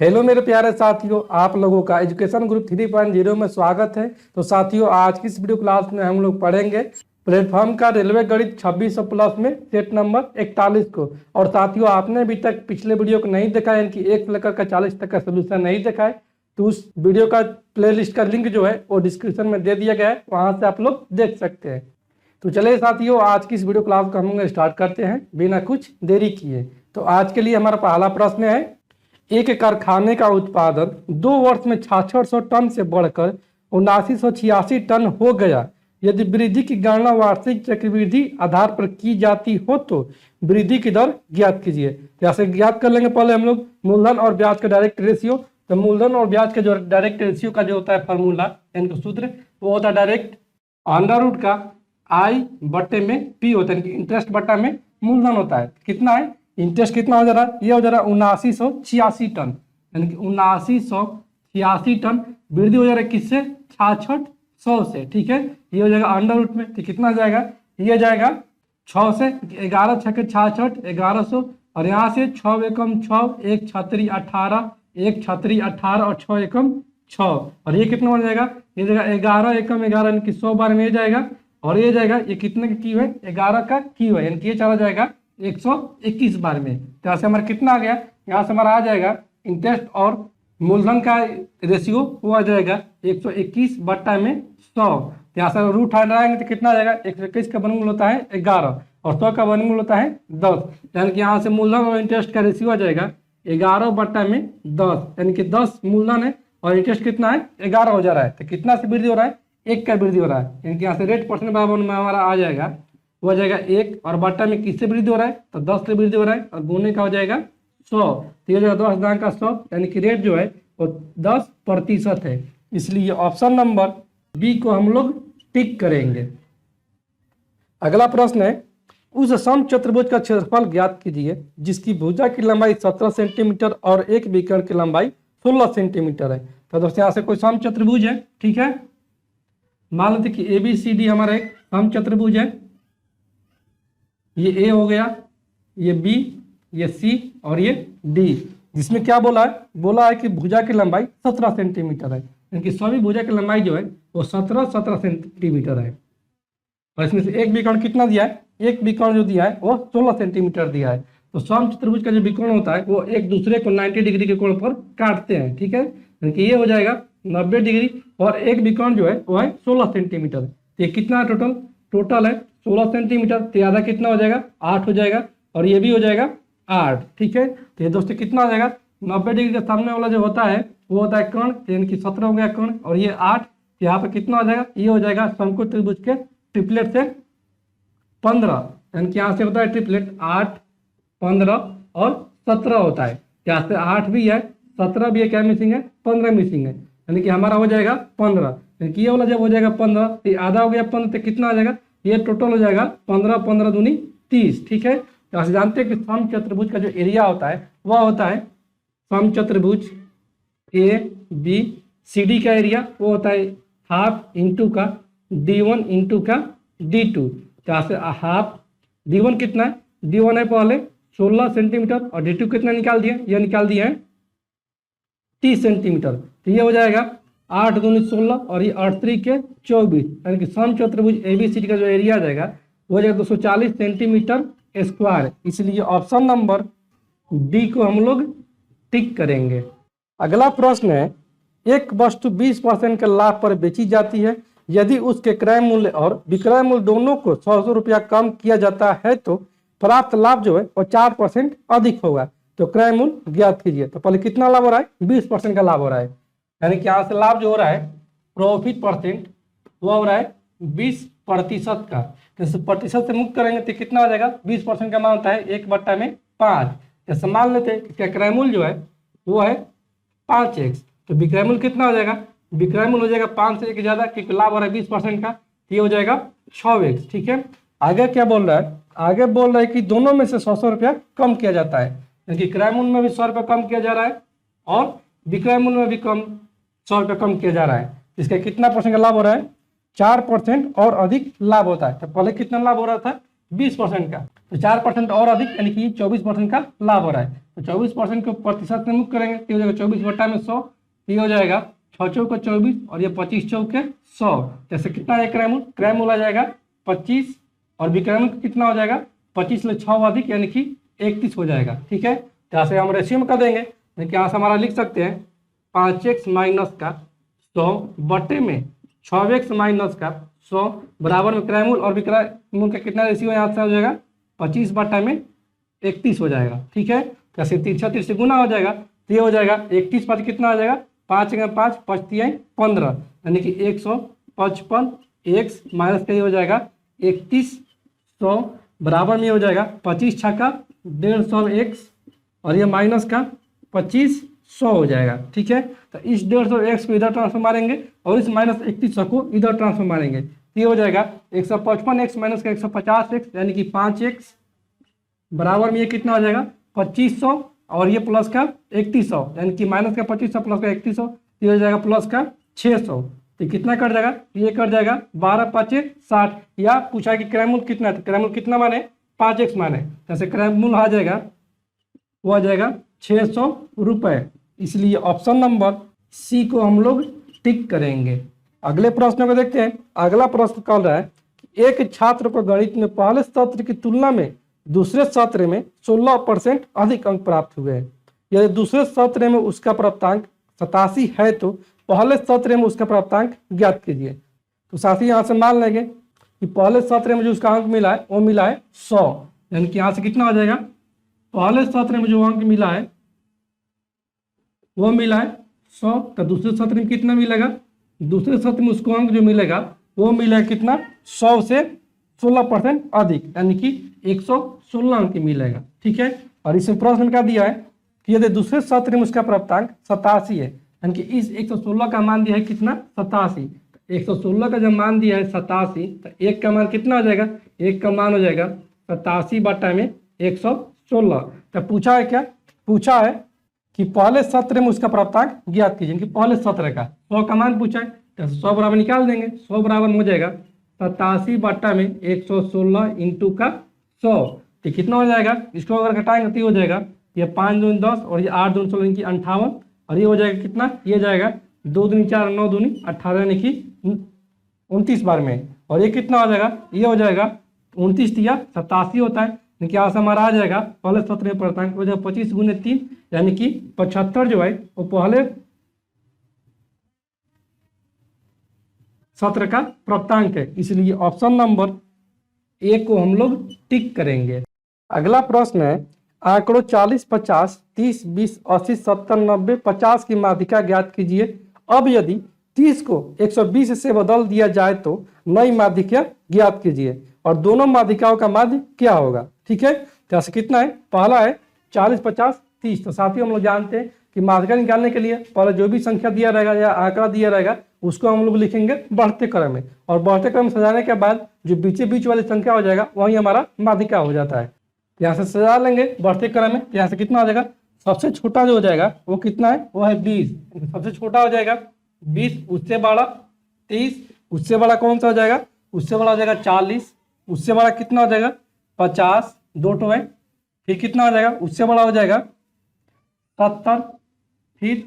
Hello मेरे प्यारे साथियों, आप लोगों का एजुकेशन ग्रुप 3.0 में स्वागत है। तो साथियों, आज की इस वीडियो क्लास में हम लोग पढ़ेंगे प्लेटफॉर्म का रेलवे गणित 2600 प्लस में सेट नंबर 41 को। और साथियों, आपने अभी तक पिछले वीडियो को नहीं देखा, यानी कि 1 से लेकर का 40 तक का सोल्यूशन नहीं देखा है, तो उस वीडियो का प्लेलिस्ट का लिंक जो है वो डिस्क्रिप्शन में दे दिया गया है, वहाँ से आप लोग देख सकते हैं। तो चलिए साथियों, आज की इस वीडियो क्लास को हम लोग स्टार्ट करते हैं बिना कुछ देरी किए। तो आज के लिए हमारा पहला प्रश्न है, एक कारखाने का उत्पादन 2 वर्ष में 6600 टन से बढ़कर 7986 टन हो गया। यदि वृद्धि की गणना वार्षिक चक्रवृद्धि आधार पर की जाती हो तो वृद्धि की दर ज्ञात कीजिए। जैसे ज्ञात कर लेंगे पहले हम लोग मूलधन और ब्याज का डायरेक्ट रेशियो। तो मूलधन और ब्याज का जो डायरेक्ट रेशियो का जो होता है फार्मूला यानी कि सूत्र, वो होता है डायरेक्ट अंडर रूट का आई बट्टे में पी होता है, यानी कि इंटरेस्ट बट्टा में मूलधन होता है। कितना है इंटरेस्ट, कितना हो जा रहा है, ये हो जा रहा है 7986 टन, यानी कि 7986 टन। वृद्धि हो जा रहा है किससे, 6600 से। ठीक है, ये हो जाएगा अंडर रूट में, तो कितना जाएगा, ये जाएगा 6 से 11 छके 66 1100, और यहाँ से 6 एकम 6, 1 छत्री 18, 1 छत्री 18 और 6 एकम 6, और ये कितना हो जाएगा, ये जाएगा 11 एकम 11, यानी कि 100 बार में ये जाएगा, और ये जाएगा ये कितने का क्यू है, 11 का क्यू है, यानी कि ये चला जाएगा 121 बार में। तो यहाँ से हमारा कितना आ गया, यहाँ से हमारा आ जाएगा इंटरेस्ट और मूलधन का रेशियो, वो आ जाएगा 121 बट्टा में 100। तो यहाँ से रूट हटाएंगे तो कितना आ जाएगा, 121 का वर्गमूल होता है 11 और 100 का वर्गमूल होता है 10, यानी कि यहाँ से मूलधन और इंटरेस्ट का रेशियो आ जाएगा 11 बट्टा में 10, यानी कि 10 मूलधन है और इंटरेस्ट कितना है 11 हो जा रहा है। तो कितना से वृद्धि हो रहा है, 1 का वृद्धि हो रहा है, यानी कि यहाँ से रेट परसेंट बराबर में हमारा आ जाएगा, वो हो जाएगा 1, और बट्टा में किससे वृद्धि हो रहा है, तो 10 से वृद्धि हो रहा है, और गुने का हो जाएगा 100, तो ये हो जाएगा 10 का 100, यानी कि रेट जो है वो 10% है। इसलिए ऑप्शन नंबर बी को हम लोग टिक करेंगे। अगला प्रश्न है, उस समचतुर्भुज का क्षेत्रफल ज्ञात कीजिए जिसकी भुजा की लंबाई 17 सेंटीमीटर और एक विकर्ण की लंबाई 16 सेंटीमीटर है। तो दोस्तों यहाँ से कोई समचतुर्भुज है, ठीक है, मान लेते कि ABCD हमारा एक समचतुर्भुज है, ये A हो गया, ये B, ये C और ये D, जिसमें क्या बोला है कि भुजा की लंबाई 17 सेंटीमीटर है, यानी कि सभी भुजा की लंबाई जो है वो 17 सेंटीमीटर है। और इसमें से एक विकर्ण कितना दिया है, एक विकर्ण जो दिया है वो 16 सेंटीमीटर दिया है। तो समचतुर्भुज का जो विकर्ण होता है वो एक दूसरे को 90 डिग्री के कोण पर काटते हैं, ठीक है, यानी कि ये हो जाएगा 90 डिग्री, और एक विकर्ण जो है वो है 16 सेंटीमीटर। तो ये कितना टोटल है 16 सेंटीमीटर, तो आधा कितना हो जाएगा, 8 हो जाएगा, और ये भी हो जाएगा 8। ठीक है, तो ये दोस्तों कितना हो जाएगा, 90 डिग्री के सामने वाला जो होता है वो होता है कर्ण, यानी कि 17 हो गया कर्ण, और ये 8, यहाँ पे कितना हो जाएगा, ये हो जाएगा शंकु त्रिभुज के ट्रिपलेट से 15, यानी कि यहाँ से होता है ट्रिपलेट 8, 15 और 17 होता है। यहाँ से 8 भी है, 17 भी है, क्या मिसिंग है, 15 मिसिंग है, यानी कि हमारा हो जाएगा 15, यानी कि ये वाला जब हो जाएगा 15, तो आधा हो गया 15, तो कितना आ जाएगा, ये टोटल हो जाएगा 15, 15 दूनी 30। ठीक है, तो आप जानते हैं कि समचतुर्भुज का जो एरिया होता है वह होता है समचतुर्भुज ABCD का एरिया, वो होता है हाफ इंटू का D1 इंटू का D2। यहाँ से हाफ D1 कितना है, D1 है पहले 16 सेंटीमीटर, और D2 कितना निकाल दिया, ये निकाल दिया है 30 सेंटीमीटर। तो ये हो जाएगा 8 दूनी 16 और ये 8 3 के 24, यानी कि समचतुर्भुज ABCD का जो एरिया आ जाएगा वो हो जाएगा 240 सेंटीमीटर स्क्वायर। इसलिए ऑप्शन नंबर डी को हम लोग टिक करेंगे। अगला प्रश्न है, एक वस्तु 20% के लाभ पर बेची जाती है, यदि उसके क्रय मूल्य और विक्रय मूल्य दोनों को 100 रुपया कम किया जाता है तो प्राप्त लाभ जो है वो 4% अधिक होगा। तो क्रय मूल्य ज्ञात कीजिए। तो पहले कितना लाभ हो रहा है, 20% का लाभ हो रहा है, यानी कि यहाँ से लाभ जो हो रहा है प्रॉफिट परसेंट वो हो रहा है 20% का। जैसे प्रतिशत से मुक्त करेंगे तो कितना हो जाएगा, 20% का मान होता है 1/5। जैसे मान लेते हैं कि क्रय मूल्य जो है वो है 5x, तो विक्रय मूल्य कितना हो जाएगा, विक्रय मूल्य हो जाएगा 5 से 1 ज़्यादा, क्योंकि लाभ हो रहा है 20% का, ये हो जाएगा 6x। ठीक है, आगे क्या बोल रहा है, आगे बोल रहा है कि दोनों में से 100 रुपया कम किया जाता है, यानी कि क्रय मूल्य में भी 100 रुपया कम किया जा रहा है और विक्रय मूल्य में भी 100 रुपया कम किया जा रहा है। इसका कितना परसेंट का लाभ हो रहा है, 4% और अधिक लाभ होता है। तो पहले कितना लाभ हो रहा था, 20% का, तो 4% और अधिक, यानी कि 24% का लाभ हो रहा है। तो 24% को प्रतिशत से मुक्त करेंगे तो हो जाएगा 24/100। ये हो जाएगा 6 चौके 24 और ये 25 चौके 100। जैसे कितना है क्रैमूल, क्रैमूल आ जाएगा 25 और विक्रैमूल कितना हो जाएगा 25 में 6 अधिक यानी कि 31 हो जाएगा। ठीक है, तो यहाँ से हम रेशियो में कर देंगे, यानी कि यहाँ से हमारा लिख सकते हैं 5x माइनस का 100 बटे में 6x माइनस का 100 बराबर में क्रैमूल और विक्रैमूल का कितना रेशियो यहाँ से हो जाएगा 25 बटा में 31 हो जाएगा। ठीक है, कैसे 3 से गुना हो जाएगा तो ये हो जाएगा 31 पर कितना हो जाएगा 5 में 5 5 15 यानी कि 155 x माइनस का ये हो जाएगा 3100 बराबर में हो जाएगा 25 छक्का 150 x और ये माइनस का 2500 हो जाएगा। ठीक है, तो इस 150 x को इधर ट्रांसफर मारेंगे और इस माइनस 3100 को इधर ट्रांसफर मारेंगे तो ये हो जाएगा 155 x माइनस का 150 x यानी कि 5x बराबर में ये कितना हो जाएगा 2500 और ये प्लस का 3100 यानी कि माइनस का 2500 प्लस का 3100 ये हो जाएगा प्लस का 600। तो कितना कट जाएगा, ये कट जाएगा 12 5 60। या पूछा कि क्रैमूल कितना है तो क्रैमूल कितना माने 5x माने, जैसे क्रैमूल आ जाएगा वो आ जाएगा 600 रुपये। इसलिए ऑप्शन नंबर सी को हम लोग टिक करेंगे। अगले प्रश्न को देखते हैं। अगला प्रश्न कह रहा है कि एक छात्र को गणित में पहले सत्र की तुलना में दूसरे सत्र में 16% अधिक अंक प्राप्त हुए हैं। यदि दूसरे सत्र में उसका प्राप्तांक 87 है तो पहले सत्र में उसका प्राप्तांक ज्ञात कीजिए। तो साथ ही यहाँ से मान लेंगे कि पहले सत्र में जो उसका अंक मिला है वो मिला है 100, यानी कि यहाँ से कितना हो जाएगा पहले सत्र में जो अंक मिला है वो मिला है 100। तो दूसरे सत्र में कितना मिलेगा, दूसरे सत्र में उसको अंक जो मिलेगा वो मिलेगा कितना 100 से 16% अधिक यानी कि 116 अंक मिलेगा। ठीक है, और इसमें प्रश्न क्या दिया है कि यदि दूसरे सत्र में उसका प्राप्तांक 87 है यानी कि इस 116 का मान दिया है कितना 87। 116 का जब मान दिया है 87 तो एक का मान कितना हो जाएगा, एक का मान हो जाएगा 87 बटा में 116। तो पूछा है क्या, पूछा है कि पहले सत्र में उसका प्राप्तांक ज्ञात कीजिए कि पहले सत्र का 100 का मान पूछा है तो 100 बराबर निकाल देंगे। 100 बराबर हो जाएगा 87 बटा में 116 इंटू का 100। तो कितना हो जाएगा, इसको अगर घटाएंगे तो ये हो जाएगा ये 5 दूनी 10 और ये 8 दूनी 16 की 58 और ये हो जाएगा कितना, ये जाएगा 2 दूनी 4 9 दूनी 18 यानी कि 29 बार में। और ये कितना हो जाएगा, ये हो जाएगा 29 या 87 होता है, लेकिन यहाँ से हमारा आ जाएगा पहले सत्र में प्राप्तांक हो जाएगा 25 गुने 3 यानी कि 75 जो है वो पहले सत्र का प्राप्तांक है। इसलिए ऑप्शन नंबर ए को हम लोग टिक करेंगे। अगला प्रश्न है आंकड़ों 40 50 30 20 80 70 90 50 की माध्यिका ज्ञात कीजिए। अब यदि 30 को 120 से बदल दिया जाए तो नई माध्यिका ज्ञात कीजिए और दोनों माध्यिकाओं का माध्य क्या होगा। ठीक है, तो कितना है, पहला है 40 50 30। तो साथ ही हम लोग जानते हैं कि माध्यिका निकालने के लिए पहले जो भी संख्या दिया रहेगा या आंकड़ा दिया रहेगा उसको हम लोग लिखेंगे बढ़ते क्रम में और बढ़ते क्रम सजाने के बाद जो बीचे बीच वाली संख्या हो जाएगा वही हमारा माध्यिका हो जाता है। यहाँ से सजा लेंगे बढ़ते क्रम में। यहाँ से कितना हो जाएगा, सबसे छोटा जो हो जाएगा वो कितना है, वो है 20। सबसे छोटा हो जाएगा 20, उससे बड़ा 30, उससे बड़ा कौन सा हो जाएगा, उससे बड़ा हो जाएगा 40, उससे बड़ा कितना हो जाएगा 50, 2 टो है। फिर कितना हो जाएगा, उससे बड़ा हो जाएगा 70, फिर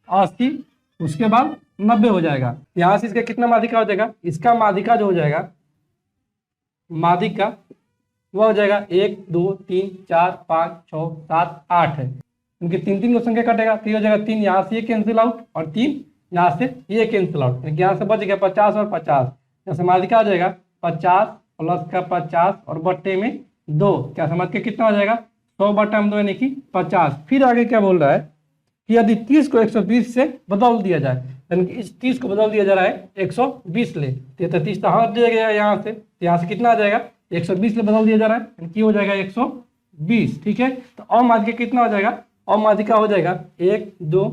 80, उसके बाद 90 हो जाएगा। यहाँ से इसका कितना माध्यिका हो जाएगा, इसका माध्यिका जो हो जाएगा माध्यिका वह हो जाएगा 1 2 3 4 5 6 7 8 है। इनके 3 को संख्या कटेगा तो ये हो जाएगा 3, यहाँ से ये कैंसिल आउट और 3 यहाँ से ये कैंसिल आउट, यहाँ से बच गया 50 और 50। यहाँ से माध्यिका आ जाएगा 50 प्लस का 50 और बट्टे में 2, क्या समझ के कितना हो जाएगा 100 बटा में 2 यानी कि 50। फिर आगे क्या बोल रहा है कि यदि 30 को 120 से बदल दिया जाए, यानी कि इस 30 को बदल दिया जा रहा है 120 ले, तो 30 तो हट जाएगा यहाँ से, तो यहाँ से कितना आ जाएगा 120 ले बदल दिया जा रहा है यानी कि हो जाएगा 120। ठीक है, तो अमाध्यिका कितना हो जाएगा, अमाध्यिका हो जाएगा 1 2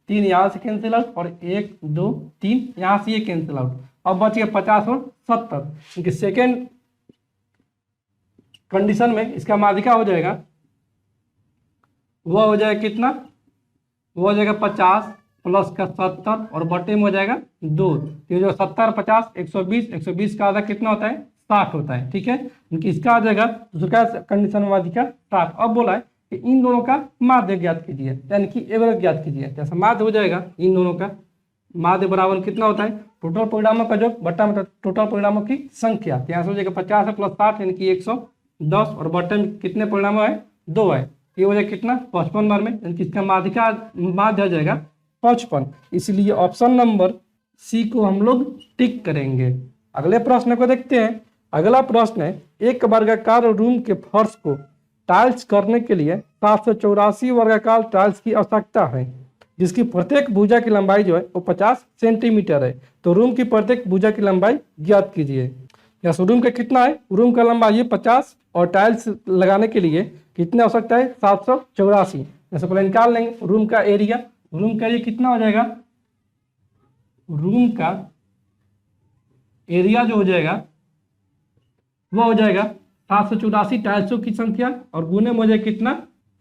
3 यहाँ से कैंसिल आउट और 1 2 3 यहाँ से ये कैंसिल आउट। अब बच गया 50 और 70, क्योंकि सेकेंड कंडीशन में इसका माध्यिका हो जाएगा वह हो जाएगा कितना, वो हो जाएगा 50 प्लस का 70 और बटे में हो जाएगा 2। ये जो 70 50 120 का आधा कितना होता है 60 होता है। ठीक है, क्योंकि इसका आ जाएगा दूसरा कंडीशन माध्यिका 60। अब बोला है कि इन दोनों का माध्य ज्ञात कीजिए, यानी कि एवरेज ज्ञात कीजिए। जैसा माध्य हो जाएगा इन दोनों का माध्य बराबर कितना होता है, टोटल परिणामों का योग बट्टा में टोटल परिणामों की संख्या। यहाँ से हो जाएगा 50 है प्लस 60 यानी कि 110, और बट्टे में कितने परिणाम है, 2 है। ये हो जाएगा कितना, 55 बार में, यानी कि इसका माध्य आ जाएगा 55। इसलिए ऑप्शन नंबर सी को हम लोग टिक करेंगे। अगले प्रश्न को देखते हैं। अगला प्रश्न है, एक वर्गाकार रूम के फर्श को टाइल्स करने के लिए 784 वर्गाकार टाइल्स की आवश्यकता है, जिसकी प्रत्येक भुजा की लंबाई जो है वो 50 सेंटीमीटर है। तो रूम की प्रत्येक भुजा की लंबाई ज्ञात कीजिए। यहाँ रूम का कितना है, रूम का लंबाई है 50 और टाइल्स लगाने के लिए कितनी आवश्यकता है, 784। जैसे पहले निकाल लेंगे रूम का एरिया। रूम का एरिया कितना हो जाएगा, रूम का एरिया जो हो जाएगा वो हो जाएगा 784 टाइल्सों की संख्या और गुने में हो जाएगा कितना,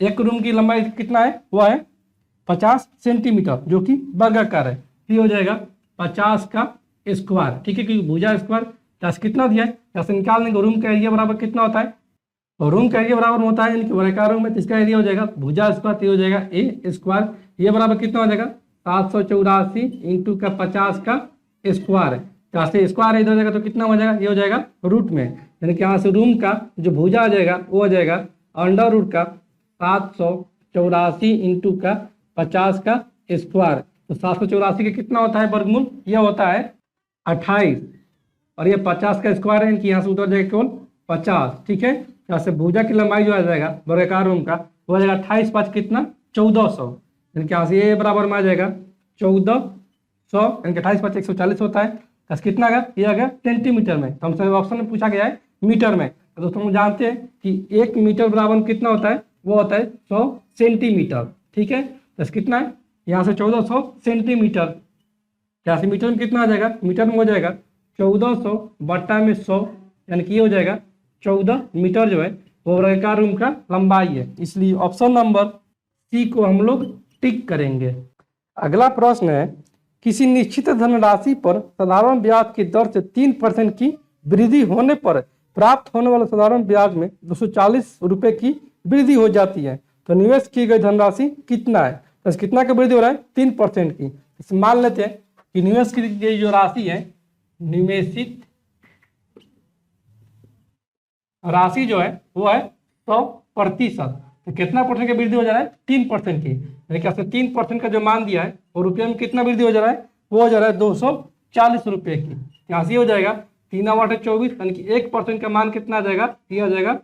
एक रूम की लंबाई कितना है, वो है 50 सेंटीमीटर जो कि वर्गाकार है। ये हो जाएगा 50 का स्क्वायर, ठीक है, क्योंकि भुजा स्क्वायर प्लस कितना दिया है, जैसे निकाल देंगे रूम का एरिया बराबर कितना होता है, और रूम का एरिया बराबर होता है यानी कि वर्गाकार रूम में, इसका एरिया हो जाएगा भुजा स्क्वायर, ये हो जाएगा ए स्क्वायर, ये बराबर कितना हो जाएगा 784 इंटू का 50 का स्क्वायर है। यहाँ से स्क्वायर इधर हो जाएगा तो कितना हो जाएगा, ये हो जाएगा रूट में, यानी कि यहाँ से रूम का जो भुजा आ जाएगा वो हो जाएगा अंडर रूट का 784 इंटू का 50 का स्क्वायर। तो 784 का कितना होता है वर्गमूल, यह होता है 28, और ये 50 का स्क्वायर है कि यहाँ से उतर जाएगा केवल 50, ठीक है। यहाँ से भुजा की लंबाई जो आ जाएगा वर्गाकार रूम का वो आ जाएगा 28 5 कितना 1400, यानी कि यहाँ से ये बराबर में आ जाएगा 1400, यानी कि 28 5 140 होता है। बस कितना आ गया, ये आ गया सेंटीमीटर में। तो हमसे ऑप्शन में पूछा गया है मीटर में। तो दोस्तों हम जानते हैं कि 1 मीटर बराबर में कितना होता है, वो होता है 100 सेंटीमीटर, ठीक है। बस कितना है, यहाँ से 1400 सेंटीमीटर, यहाँ से मीटर में कितना आ जाएगा, मीटर में हो जाएगा 1400 बट्टा में 100, यानी कि ये हो जाएगा 14 मीटर जो है वो वर्गाकार रूम का लंबाई है। इसलिए ऑप्शन नंबर सी को हम लोग टिक करेंगे। अगला प्रश्न है, किसी निश्चित धनराशि पर साधारण ब्याज की दर से 3% की वृद्धि होने पर प्राप्त होने वाले साधारण ब्याज में 240 रुपये की वृद्धि हो जाती है। तो निवेश की गई धनराशि कितना है, तो कितना की वृद्धि हो रहा है, 3% की। इसे मान लेते हैं कि निवेश की गई जो राशि है, निवेशित राशि जो है वो है 100%। तो कितना परसेंट की वृद्धि हो जा रहा है, 3% की, यानी कि 3% का जो मान दिया है वो रुपये में कितना वृद्धि हो जा रहा है, वो हो जा रहा है 240 रुपये की। यहाँ से हो जाएगा 3/24, यानी कि 1% का मान कितना आ जाएगा, ये हो जाएगा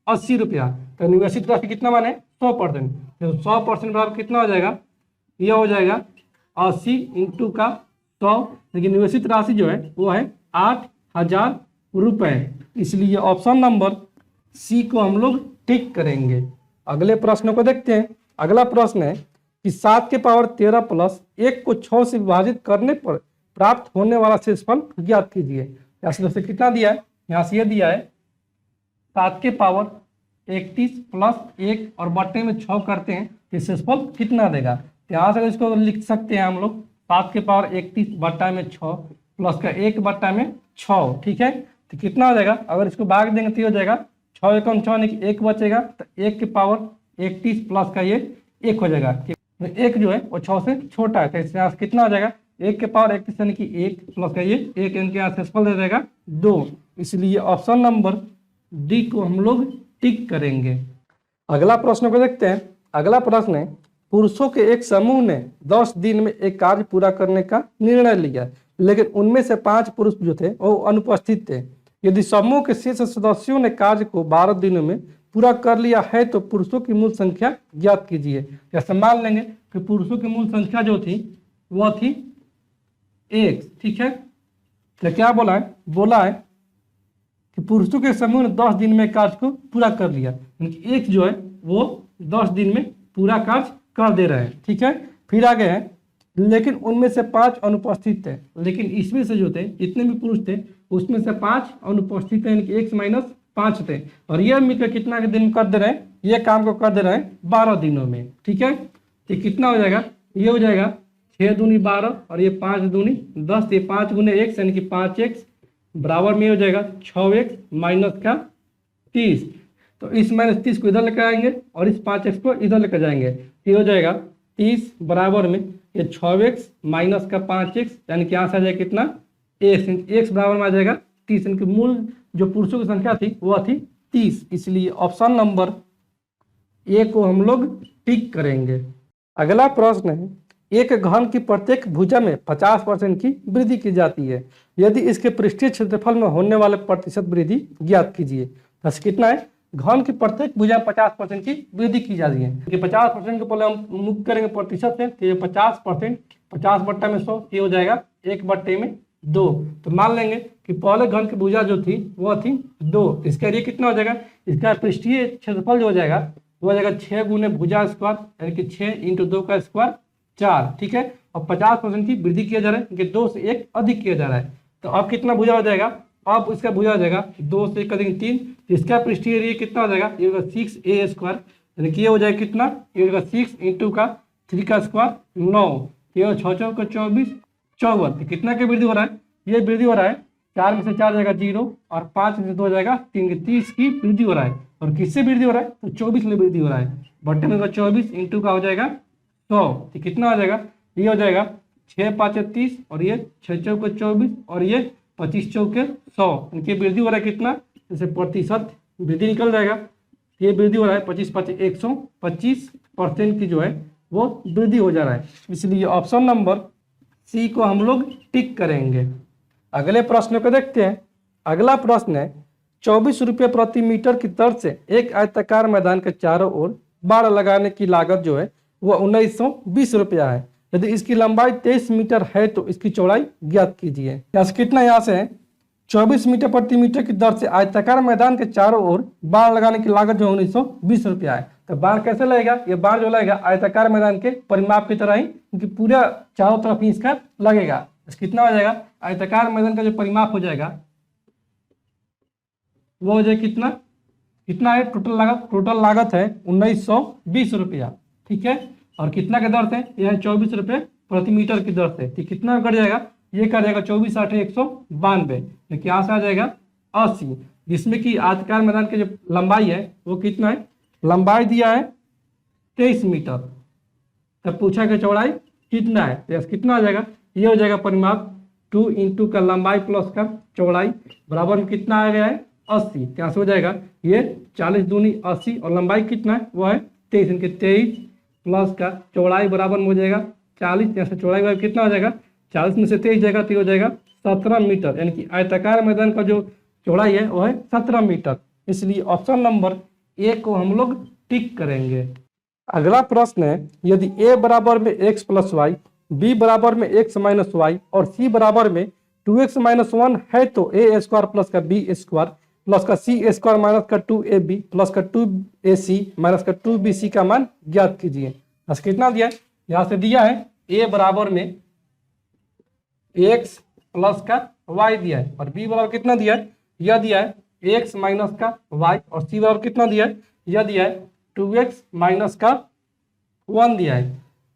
80 रुपया। तो निवेशित राशि कितना मान है, 100%। तो 100% बराबर कितना हो जाएगा, यह हो जाएगा 80 इंटू का 100, लेकिन निवेशित राशि जो है वो है 8000 रुपये। इसलिए ऑप्शन नंबर सी को हम लोग टिक करेंगे। अगले प्रश्न को देखते हैं। अगला प्रश्न है कि 7 के पावर 13 प्लस 1 को 6 से विभाजित करने पर प्राप्त होने वाला शेषफल ज्ञात कीजिए। यहाँ से दोस्तों कितना दिया है, यहाँ से ये दिया है 7 के पावर 31 प्लस 1 और बट्टे में 6 करते हैं तो शेषफल कितना देगा। तो यहाँ से इसको लिख सकते हैं हम लोग 7 के पावर 31 बट्टा में 6 प्लस का 1 बट्टा में 6, ठीक है। तो कितना हो जाएगा, अगर इसको भाग देंगे तो हो जाएगा 6 एकम 6 यानी कि 1 बचेगा, तो 1 के पावर 31 प्लस का ये 1 हो जाएगा। 1 जो है वो 6 से छोटा है, तो इससे यहाँ से कितना हो जाएगा, 1 के पावर 31 यानी कि 1 प्लस का ये 1, इनके यहाँ शेषफल दे देगा 2। इसलिए ऑप्शन नंबर डी को हम लोग टिक करेंगे। अगला प्रश्न को देखते हैं। अगला प्रश्न है, पुरुषों के एक समूह ने 10 दिन में एक कार्य पूरा करने का निर्णय लिया, लेकिन उनमें से 5 पुरुष जो थे वो अनुपस्थित थे। यदि समूह के शेष सदस्यों ने कार्य को 12 दिनों में पूरा कर लिया है तो पुरुषों की मूल संख्या ज्ञात कीजिए। जैसे मान लेंगे कि पुरुषों की मूल संख्या जो थी वह थी 1, ठीक है। तो क्या बोला है कि पुरुषों के समूह ने 10 दिन में कार्य को पूरा कर लिया, यानी 1 जो है वो 10 दिन में पूरा कार्य कर दे रहे हैं, ठीक है। फिर आगे है, लेकिन उनमें से 5 अनुपस्थित थे। लेकिन इसमें से जो थे जितने भी पुरुष थे उसमें से 5 अनुपस्थित थे, यानी कि 1 - 5 थे, और यह मिलकर कितना के दिन कर दे रहे हैं, ये काम को कर दे रहे हैं 12 दिनों में, ठीक है। तो कितना हो जाएगा, ये हो जाएगा 6 दूनी 12 और ये 5 दूनी 10, ये 5 गुने x यानी कि 5x बराबर में हो जाएगा 6x - का 30। तो इस -30 को इधर लेकर आएंगे और इस 5x को इधर लेकर जाएंगे। ये हो जाएगा 30 बराबर में ये 6x माइनस का 5x, यानी कि यहाँ से आ जाएगा कितना x बराबर में आ जाएगा 30, यानी कि मूल जो पुरुषों की संख्या थी वह थी 30। इसलिए ऑप्शन नंबर ए को हम लोग टिक करेंगे। अगला प्रश्न है, एक घन की प्रत्येक भुजा में 50% की वृद्धि की जाती है, यदि इसके पृष्ठीय क्षेत्रफल में होने वाले प्रतिशत वृद्धि ज्ञात कीजिए। बस कितना है, घन की प्रत्येक भुजा में 50% की वृद्धि की जाती है। 50% को पहले हम मुक्त करेंगे प्रतिशत से, तो ये 50%, 50 बट्टा में 100, ये हो जाएगा 1/2। तो मान लेंगे कि पहले घन की भुजा जो थी वह थी 2, इसका एरिया कितना हो जाएगा, इसका पृष्ठीय क्षेत्रफल जो हो जाएगा वो हो जाएगा 6 गुने भुजा स्क्वायर, यानी कि 6 × 2 का स्क्वायर 4, ठीक है। और 50% की वृद्धि किया जा रहा है, क्योंकि 2 से 1 अधिक किया जा रहा है। तो अब कितना भुजा हो जाएगा, अब इसका भुजा हो जाएगा 2 से 1 अधिक 3, इसका पृष्ठीय एरिया कितना हो जाएगा, ये होगा 6a स्क्वायर, यानी कि ये हो जाएगा कितना, ये होगा 6 × 3 का स्क्वायर 9, ये 6 × 4 = 24, 54। तो कितना की वृद्धि हो रहा है, ये वृद्धि हो रहा है 4 में से 4 जाएगा 0 और 5 में से 2 जाएगा 3, 30 की वृद्धि हो रहा है। और किससे वृद्धि हो रहा है, तो 24 में वृद्धि हो रहा है। बट्टे में 24 × का हो जाएगा 100, तो कितना हो जाएगा, ये हो जाएगा 6 × 5 = 30 और ये 6 × 4 = 24 और ये 25 × 4 = 100। इनकी वृद्धि हो रहा है कितना, जैसे प्रतिशत वृद्धि निकल जाएगा, ये वृद्धि हो रहा है 25 × 5 = 125% की जो है वो वृद्धि हो जा रहा है। इसलिए ऑप्शन नंबर सी को हम लोग टिक करेंगे। अगले प्रश्न को देखते हैं। अगला प्रश्न है, 24 रुपये प्रति मीटर की दर से एक आयताकार मैदान के चारों ओर बाड़ लगाने की लागत जो है वह 1920 रुपया है। यदि इसकी लंबाई 23 मीटर है तो इसकी चौड़ाई ज्ञात कीजिए। यहाँ से कितना, यहाँ से 24 मीटर प्रति मीटर की दर से आयताकार मैदान के चारों ओर बाड़ लगाने की लागत जो 1920 रुपया है। तो बाड़ कैसे लगेगा, ये बाड़ जो लगेगा आयताकार मैदान के परिमाप की तरह ही, क्योंकि पूरा चारों तरफ ही इसका लगेगा। कितना हो जाएगा, आयताकार मैदान का जो परिमाप हो जाएगा वो हो जाएगा कितना, कितना है टोटल लागत है 1920 रुपया, ठीक है। और कितना के दर से, यह है 24 रुपये प्रति मीटर की दर से, ठीक। कितना कट जाएगा, ये कट जाएगा 24 × 8 = 192, लेकिन यहाँ से आ जाएगा 80, जिसमें कि आयताकार मैदान की जो लंबाई है वो कितना है, लंबाई दिया है 23 मीटर, तब पूछा कि चौड़ाई कितना है, तो कितना आ जाएगा, ये हो जाएगा परिमाप 2 × का लंबाई प्लस का चौड़ाई बराबर में कितना आ गया है 80। यहाँ से हो जाएगा ये 40 दूनी 80 और लंबाई कितना है वो है 23, इनके 23 प्लस का चौड़ाई बराबर में हो जाएगा 40। यहाँ से चौड़ाई बराबर कितना हो जाएगा, 40 में से 23 जाएगा तो हो जाएगा 17 मीटर, यानी कि आयताकार मैदान का जो चौड़ाई है वो है 17 मीटर। इसलिए ऑप्शन नंबर ए को हम लोग टिक करेंगे। अगला प्रश्न है, यदि a बराबर में x + y, b बराबर में x - y और c बराबर में 2x - 1 है तो a² प्लस का b² प्लस का c² माइनस का 2ab प्लस का 2ac माइनस का 2bc का मान ज्ञात कीजिए। बस कितना दिया है, यहाँ से दिया है a बराबर में x प्लस का y दिया है और b बराबर कितना दिया है, यह दिया है x माइनस का y और c बराबर कितना दिया है, यह दिया है 2x माइनस का 1 दिया है।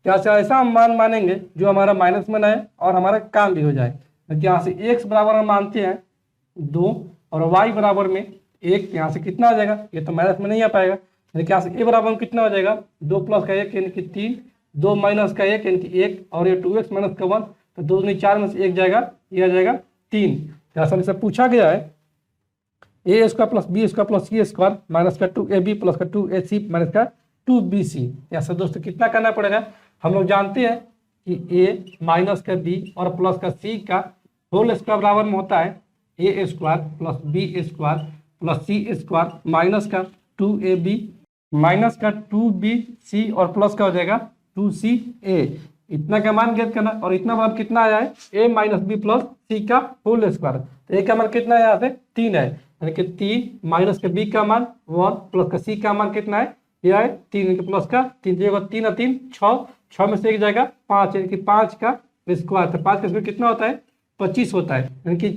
क्या से ऐसा हम मान मानेंगे जो हमारा माइनस में ना है और हमारा काम भी हो जाए। तो यहाँ से x बराबर हम मानते हैं 2 और y बराबर में 1, यहाँ से कितना आ जाएगा, ये तो माइनस में नहीं आ पाएगा, यानी कि यहाँ से a बराबर में कितना हो जाएगा 2 प्लस का 1 यानी कि 3, 2 माइनस का 1 यानी कि 1 और ये 2x माइनस का 1, तो 2 दूनी 4 में से 1 जाएगा, ये आ जाएगा 3। यहाँ से हमसे पूछा गया है a² plus b² plus c² minus का 2ab प्लस का 2ac माइनस का 2bc। यहाँ से दोस्तों कितना करना पड़ेगा, हम लोग जानते हैं कि a माइनस का b और प्लस का c का होल स्क्वायर बराबर में होता है a² plus b² plus c² minus का 2ab माइनस का 2bc और प्लस का हो जाएगा 2ca। इतना का मान ज्ञात करना और इतना मान कितना आया है a माइनस बी प्लस सी का होल स्क्वायर। तो a का मान कितना है, यहाँ से 3 है, यानी कि 3 माइनस के b का मान 1 प्लस का c का मान कितना है, यह है 3 प्लस का 3, 3 और 3 6, 6 में से 1 जाएगा 5, यानी कि 5 का स्क्वायर। तो 5 का स्क्वायर कितना होता है 25 होता है, यानी कि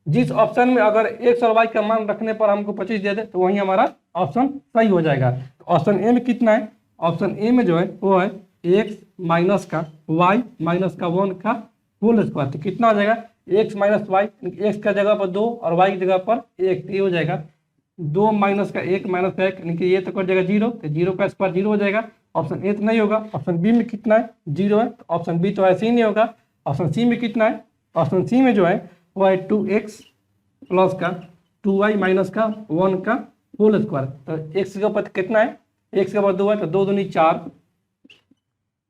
जिस ऑप्शन में अगर x और y का मान रखने पर हमको 25 दे दे तो वहीं हमारा ऑप्शन सही हो जाएगा। तो ऑप्शन ए में कितना है, ऑप्शन ए में जो है वो है x माइनस का y माइनस का 1 का होल स्क्वायर। तो कितना हो जाएगा x माइनस वाई, एक्स का जगह पर 2 और y की जगह पर 1, ये हो जाएगा 2 माइनस का 1 माइनस का 1 यानी कि ये तो कट जाएगा 0, तो 0 का स्क्वायर 0 हो जाएगा। ऑप्शन ए तो नहीं होगा। ऑप्शन बी में कितना है? 0 है, तो ऑप्शन बी तो ऐसे ही नहीं होगा। ऑप्शन सी में कितना है? ऑप्शन सी में जो है वो है 2x प्लस का 2y माइनस का 1 का होल स्क्वायर। तो x का पद कितना है? x का पद 2 है, तो 2 दूनी 4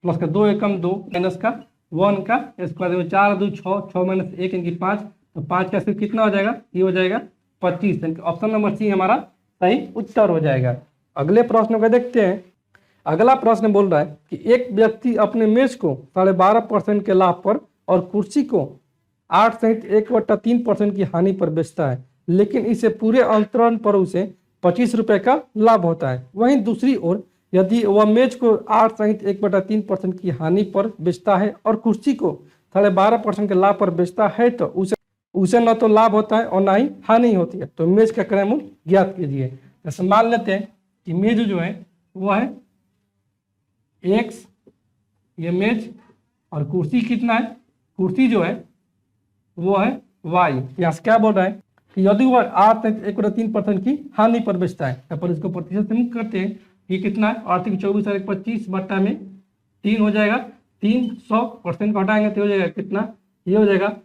प्लस का 2 एकम 2 माइनस का 1 का स्क्वायर, 4 2 6, 6 माइनस 1 यानी कि 5, तो 5 का सिर्फ कितना हो जाएगा? ये हो जाएगा 25, यानी कि ऑप्शन नंबर सी हमारा सही उत्तर हो जाएगा। अगले प्रश्न को देखते हैं। अगला प्रश्न बोल रहा है कि एक व्यक्ति अपने मेज को 12.5% के लाभ पर और कुर्सी को 8 सहित 1/3% की हानि पर बेचता है, लेकिन इसे पूरे अंतरण पर उसे 25 रुपए का लाभ होता है। वहीं दूसरी ओर यदि वह मेज को 8 सहित 1/3% की हानि पर बेचता है और कुर्सी को 12.5% के लाभ पर बेचता है, तो उसे न तो लाभ होता है और ना ही हानि होती है। तो मेज का क्रय मूल्य ज्ञात कीजिए। जैसे मान लेते हैं कि मेज जो है वो है x, ये मेज, और कुर्सी कितना है? कुर्सी जो है वो है y। यहाँ से क्या बोल रहा है कि यदि वह 8 सहित 1/3% की हानि पर बेचता है, तो पर इसको प्रतिशत से मुक्त करते हैं। ये कितना है? आर्थिक 24 और 25 बट्टा में 3 हो जाएगा। 300% को हटाएंगे तो हो जाएगा कितना? ये हो जाएगा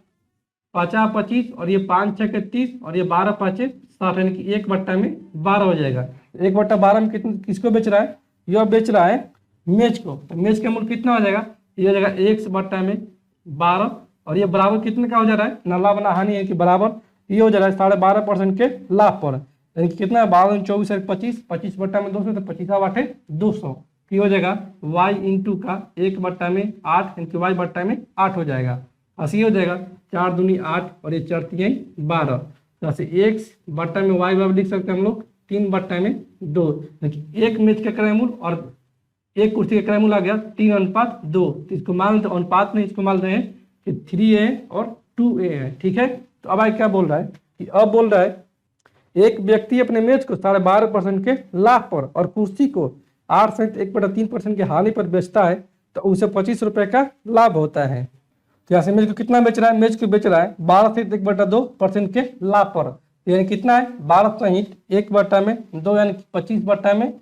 50 25, और ये 5 6 के 30, और ये 12 5 60, यानी कि 1/12 हो जाएगा। 1/12 में कितना किसको बेच रहा है? यह बेच रहा है मेज को। तो मेज का मूल्य कितना हो जाएगा? ये हो जाएगा 1/12, और ये बराबर कितने का हो जा रहा है? ना लाभ ना हानि है कि बराबर ये हो जा रहा है 12.5% के लाभ पर, यानी कि कितना है? 12 24 और 25, 25 बट्टा में 200, तो 25 200 की हो जाएगा y इंटू का 1/8, यानी कि y बट्टा में 8 हो जाएगा। 80 हो जाएगा, 4 दूनी 8, और ये 4 3 12, तो ऐसे x बट्टा में y बराबर लिख सकते हैं हम लोग 3/2, यानी एक मेज का क्रय मूल्य और एक कुर्सी का क्रय मूल्य आ गया 3:2। तो इसको मान लेते अनुपात में, इसको मान रहे हैं कि 3a और 2a है। ठीक है, तो अब क्या बोल रहा है कि अब बोल रहा है एक व्यक्ति अपने मेज को 12.5% के लाभ पर और कुर्सी को 8 सहित 1/3% की हानि पर बेचता है, तो उसे 25 रुपए का लाभ होता है। तो यहाँ से मेज को कितना बेच रहा है? मेज को बेच रहा है 12 सहित 1/2% के लाभ पर, यानी कितना है? 12 सहित 1/2, यानी 25 बट्टा में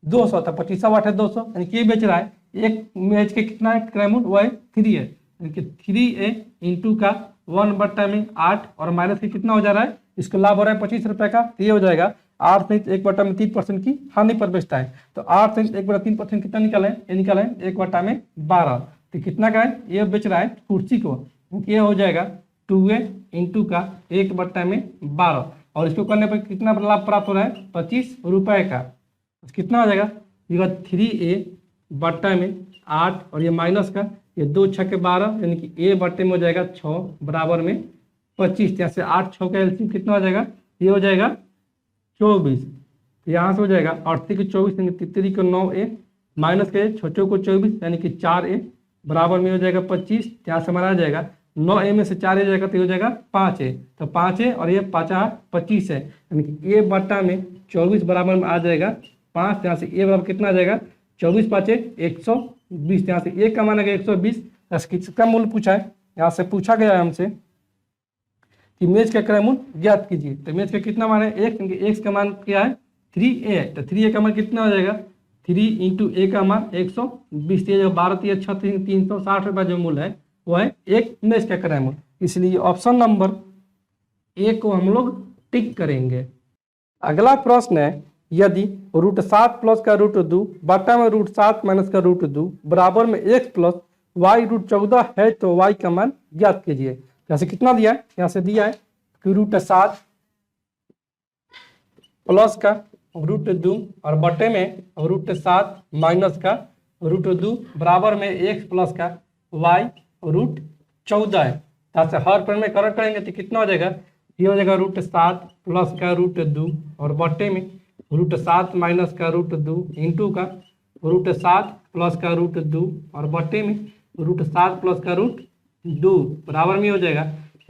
200, था 25 200, यानी कि ये बेच रहा है एक मेज के कितना है क्रय मूल्य? वो है 3 है, यानी कि 3a इंटू का 1/8, और माइनस के कितना हो जा रहा है? इसको लाभ हो रहा है 25 रुपए का, तो ये हो जाएगा 8 सहित 1/3% की हानि पर बेचता है। तो 8 सहित 1/3% कितना निकाले? ये निकाले 1/12, तो कितना का है? ये बेच रहा है कुर्सी को, ये हो जाएगा 2a इंटू का 1/12, और इसको करने पर कितना लाभ प्राप्त हो रहा है? 25 रुपए का। कितना हो जाएगा? ये 3a बट्टा में 8, और ये माइनस का ये 2 6 के 12, यानी कि a बट्टे में हो जाएगा 6 बराबर में 25। यहाँ से 8 6 का एलसीएम कितना हो जाएगा? ये हो जाएगा 24। तो यहाँ से हो जाएगा 8 को 24, यानी 3 को 9a, माइनस के 6 को 24, यानी कि 4a बराबर में हो जाएगा 25। यहाँ से हमारा आ जाएगा 9a में से 4a जाएगा तो हो जाएगा 5a, तो 5a और ये 5 25 है, यानी कि a बट्टा में 24 बराबर में आ जाएगा 5। यहाँ से a बराबर कितना आ जाएगा? 24 5 120। यहाँ से a का मान आ गया 120। किसका मूल्य पूछा है? यहाँ से पूछा गया है हमसे कि मेज का क्रय मूल्य ज्ञात कीजिए। तो मेज का कितना मान है? x, क्योंकि x का मान क्या है? 3a, तो 3a का मान कितना हो जाएगा? 3 इंटू a का मान 120, 12 3 360 रुपये जो मूल्य है वो है एक मेज का क्रय मूल्य। इसलिए ऑप्शन नंबर ए को हम लोग टिक करेंगे। अगला प्रश्न है, यदि √7 प्लस का √2 बट्टा में √7 माइनस का √2 बराबर में x प्लस y √14 है, तो y का मान ज्ञात कीजिए। जैसे कितना दिया है? यहाँ से दिया है कि √7 प्लस का √2 और बटे में √7 माइनस का √2 बराबर में x प्लस का y √14 है। यहाँ से हर पर में करेक्ट करेंगे तो कितना हो जाएगा? ये हो जाएगा √7 प्लस का √2 और बटे में √7 माइनस का √2 इंटू का √7 प्लस का √2 और बटे में √7 प्लस का √2 बराबर में हो जाएगा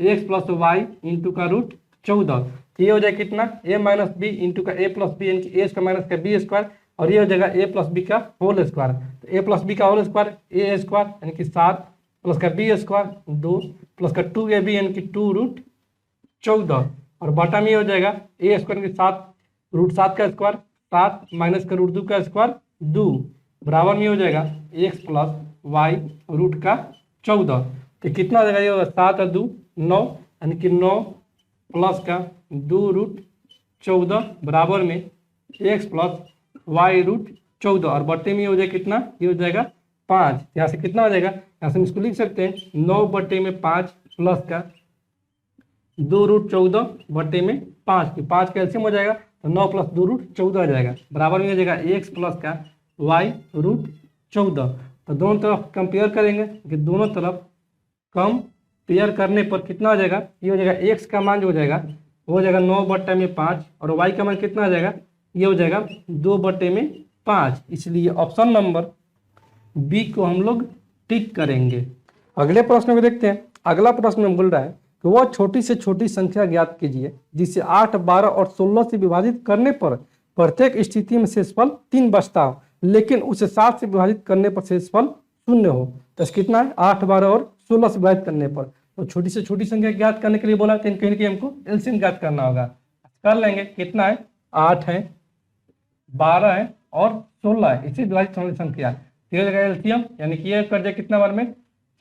x प्लस वाई इंटू का √14। तो ये हो जाएगा कितना? a माइनस बी इंटू का a प्लस बी, यानी कि a स्क्वायर माइनस का बी स्क्वायर, और ये हो जाएगा a प्लस बी का होल स्क्वायर। तो a प्लस बी का होल स्क्वायर a स्क्वायर, यानी कि 7 प्लस का बी स्क्वायर 2 प्लस का 2ab, यानी कि 2 √14, और बटा में हो जाएगा a स्क्वायर की 7 रूट 7 का स्क्वायर 7 माइनस का रूट 2 का स्क्वायर 2 बराबर में हो जाएगा x प्लस वाई रूट का 14। तो कितना हो जाएगा, ये होगा 7 और 2 9, यानी कि 9 प्लस का 2 रूट 14 बराबर में x प्लस वाई रूट 14 और बट्टे में हो जाएगा कितना, ये हो जाएगा 5। यहाँ से कितना हो जाएगा, यहाँ से हम इसको लिख सकते हैं 9 बट्टे में 5 प्लस का 2 रूट 14 बट्टे में 5 की 5 का एलसीएम हो जाएगा, तो 9 प्लस 2 रूट 14 आ जाएगा बराबर में हो जाएगा x प्लस का वाई रूट 14। तो दोनों तरफ कंपेयर करेंगे कि दोनों तरफ कंपेयर करने पर कितना हो जाएगा, ये हो जाएगा x का मान जो हो जाएगा वो हो जाएगा 9 बट्टे में 5 और y का मान कितना आ जाएगा, ये हो जाएगा 2 बट्टे में 5। इसलिए ऑप्शन नंबर बी को हम लोग टिक करेंगे। अगले प्रश्न को देखते हैं। अगला प्रश्न में बोल रहा है कि वह छोटी से छोटी संख्या ज्ञात कीजिए जिसे 8, 12 और 16 से विभाजित करने पर प्रत्येक स्थिति में शेषफल 3 बचता हो, लेकिन उसे 7 से विभाजित करने पर शेषफल 0 हो। तो कितना है, 8, 12 और 16 से विभाजित करने पर। तो छोटी से छोटी संख्या ज्ञात करने के लिए बोला, तो कहीं ना कहीं हमको एलसीएम ज्ञात करना होगा। कर लेंगे, कितना है, 8 है, 12 है और 16 है, इसी विभाजित होने की संख्या। तो जगह एलसीएम यानी कि ये कर जाए कितना बार में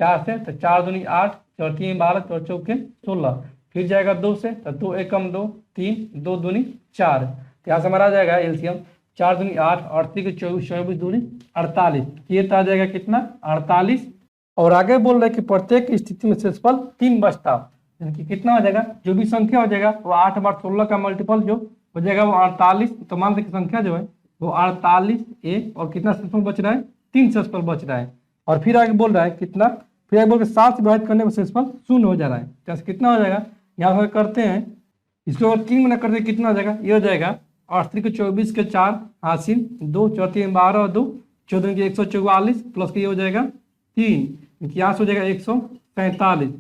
4 से, तो 4 दूनी 8, 4 3 12, 4 चौके 16, फिर जाएगा 2 से, तो 2 एकम 2 3, 2 दूनी 4। तो यहाँ से हमारा आ जाएगा एलसीएम 4 दूनी 8, 8 के 24, 24 दूनी 48, ये तो आ जाएगा कितना 48। और आगे बोल रहे हैं कि प्रत्येक स्थिति में शेषफल 3 बचता हो, यानी कि कितना हो जाएगा, जो भी संख्या हो जाएगा वो 8 बार 16 का मल्टीपल जो हो जाएगा वो 48। तो मान लीजिए संख्या जो है वो 48 ए, और कितना शेषफल बच रहा है, 3 शेषफल बच रहा है। और फिर आगे बोल रहा है कितना, फिर आगे बोल के 7 से विभाजित करने पर शेषफल 0 हो जा रहा है। जैसे कितना हो जाएगा, यहाँ पर करते हैं इसको 3 गुना करते कितना हो जाएगा, ये हो जाएगा 8 के 24 के 4 हासिल 2, 4 3 12 और 2 14 के 144 प्लस के ये हो जाएगा 3, यहाँ से हो जाएगा 147।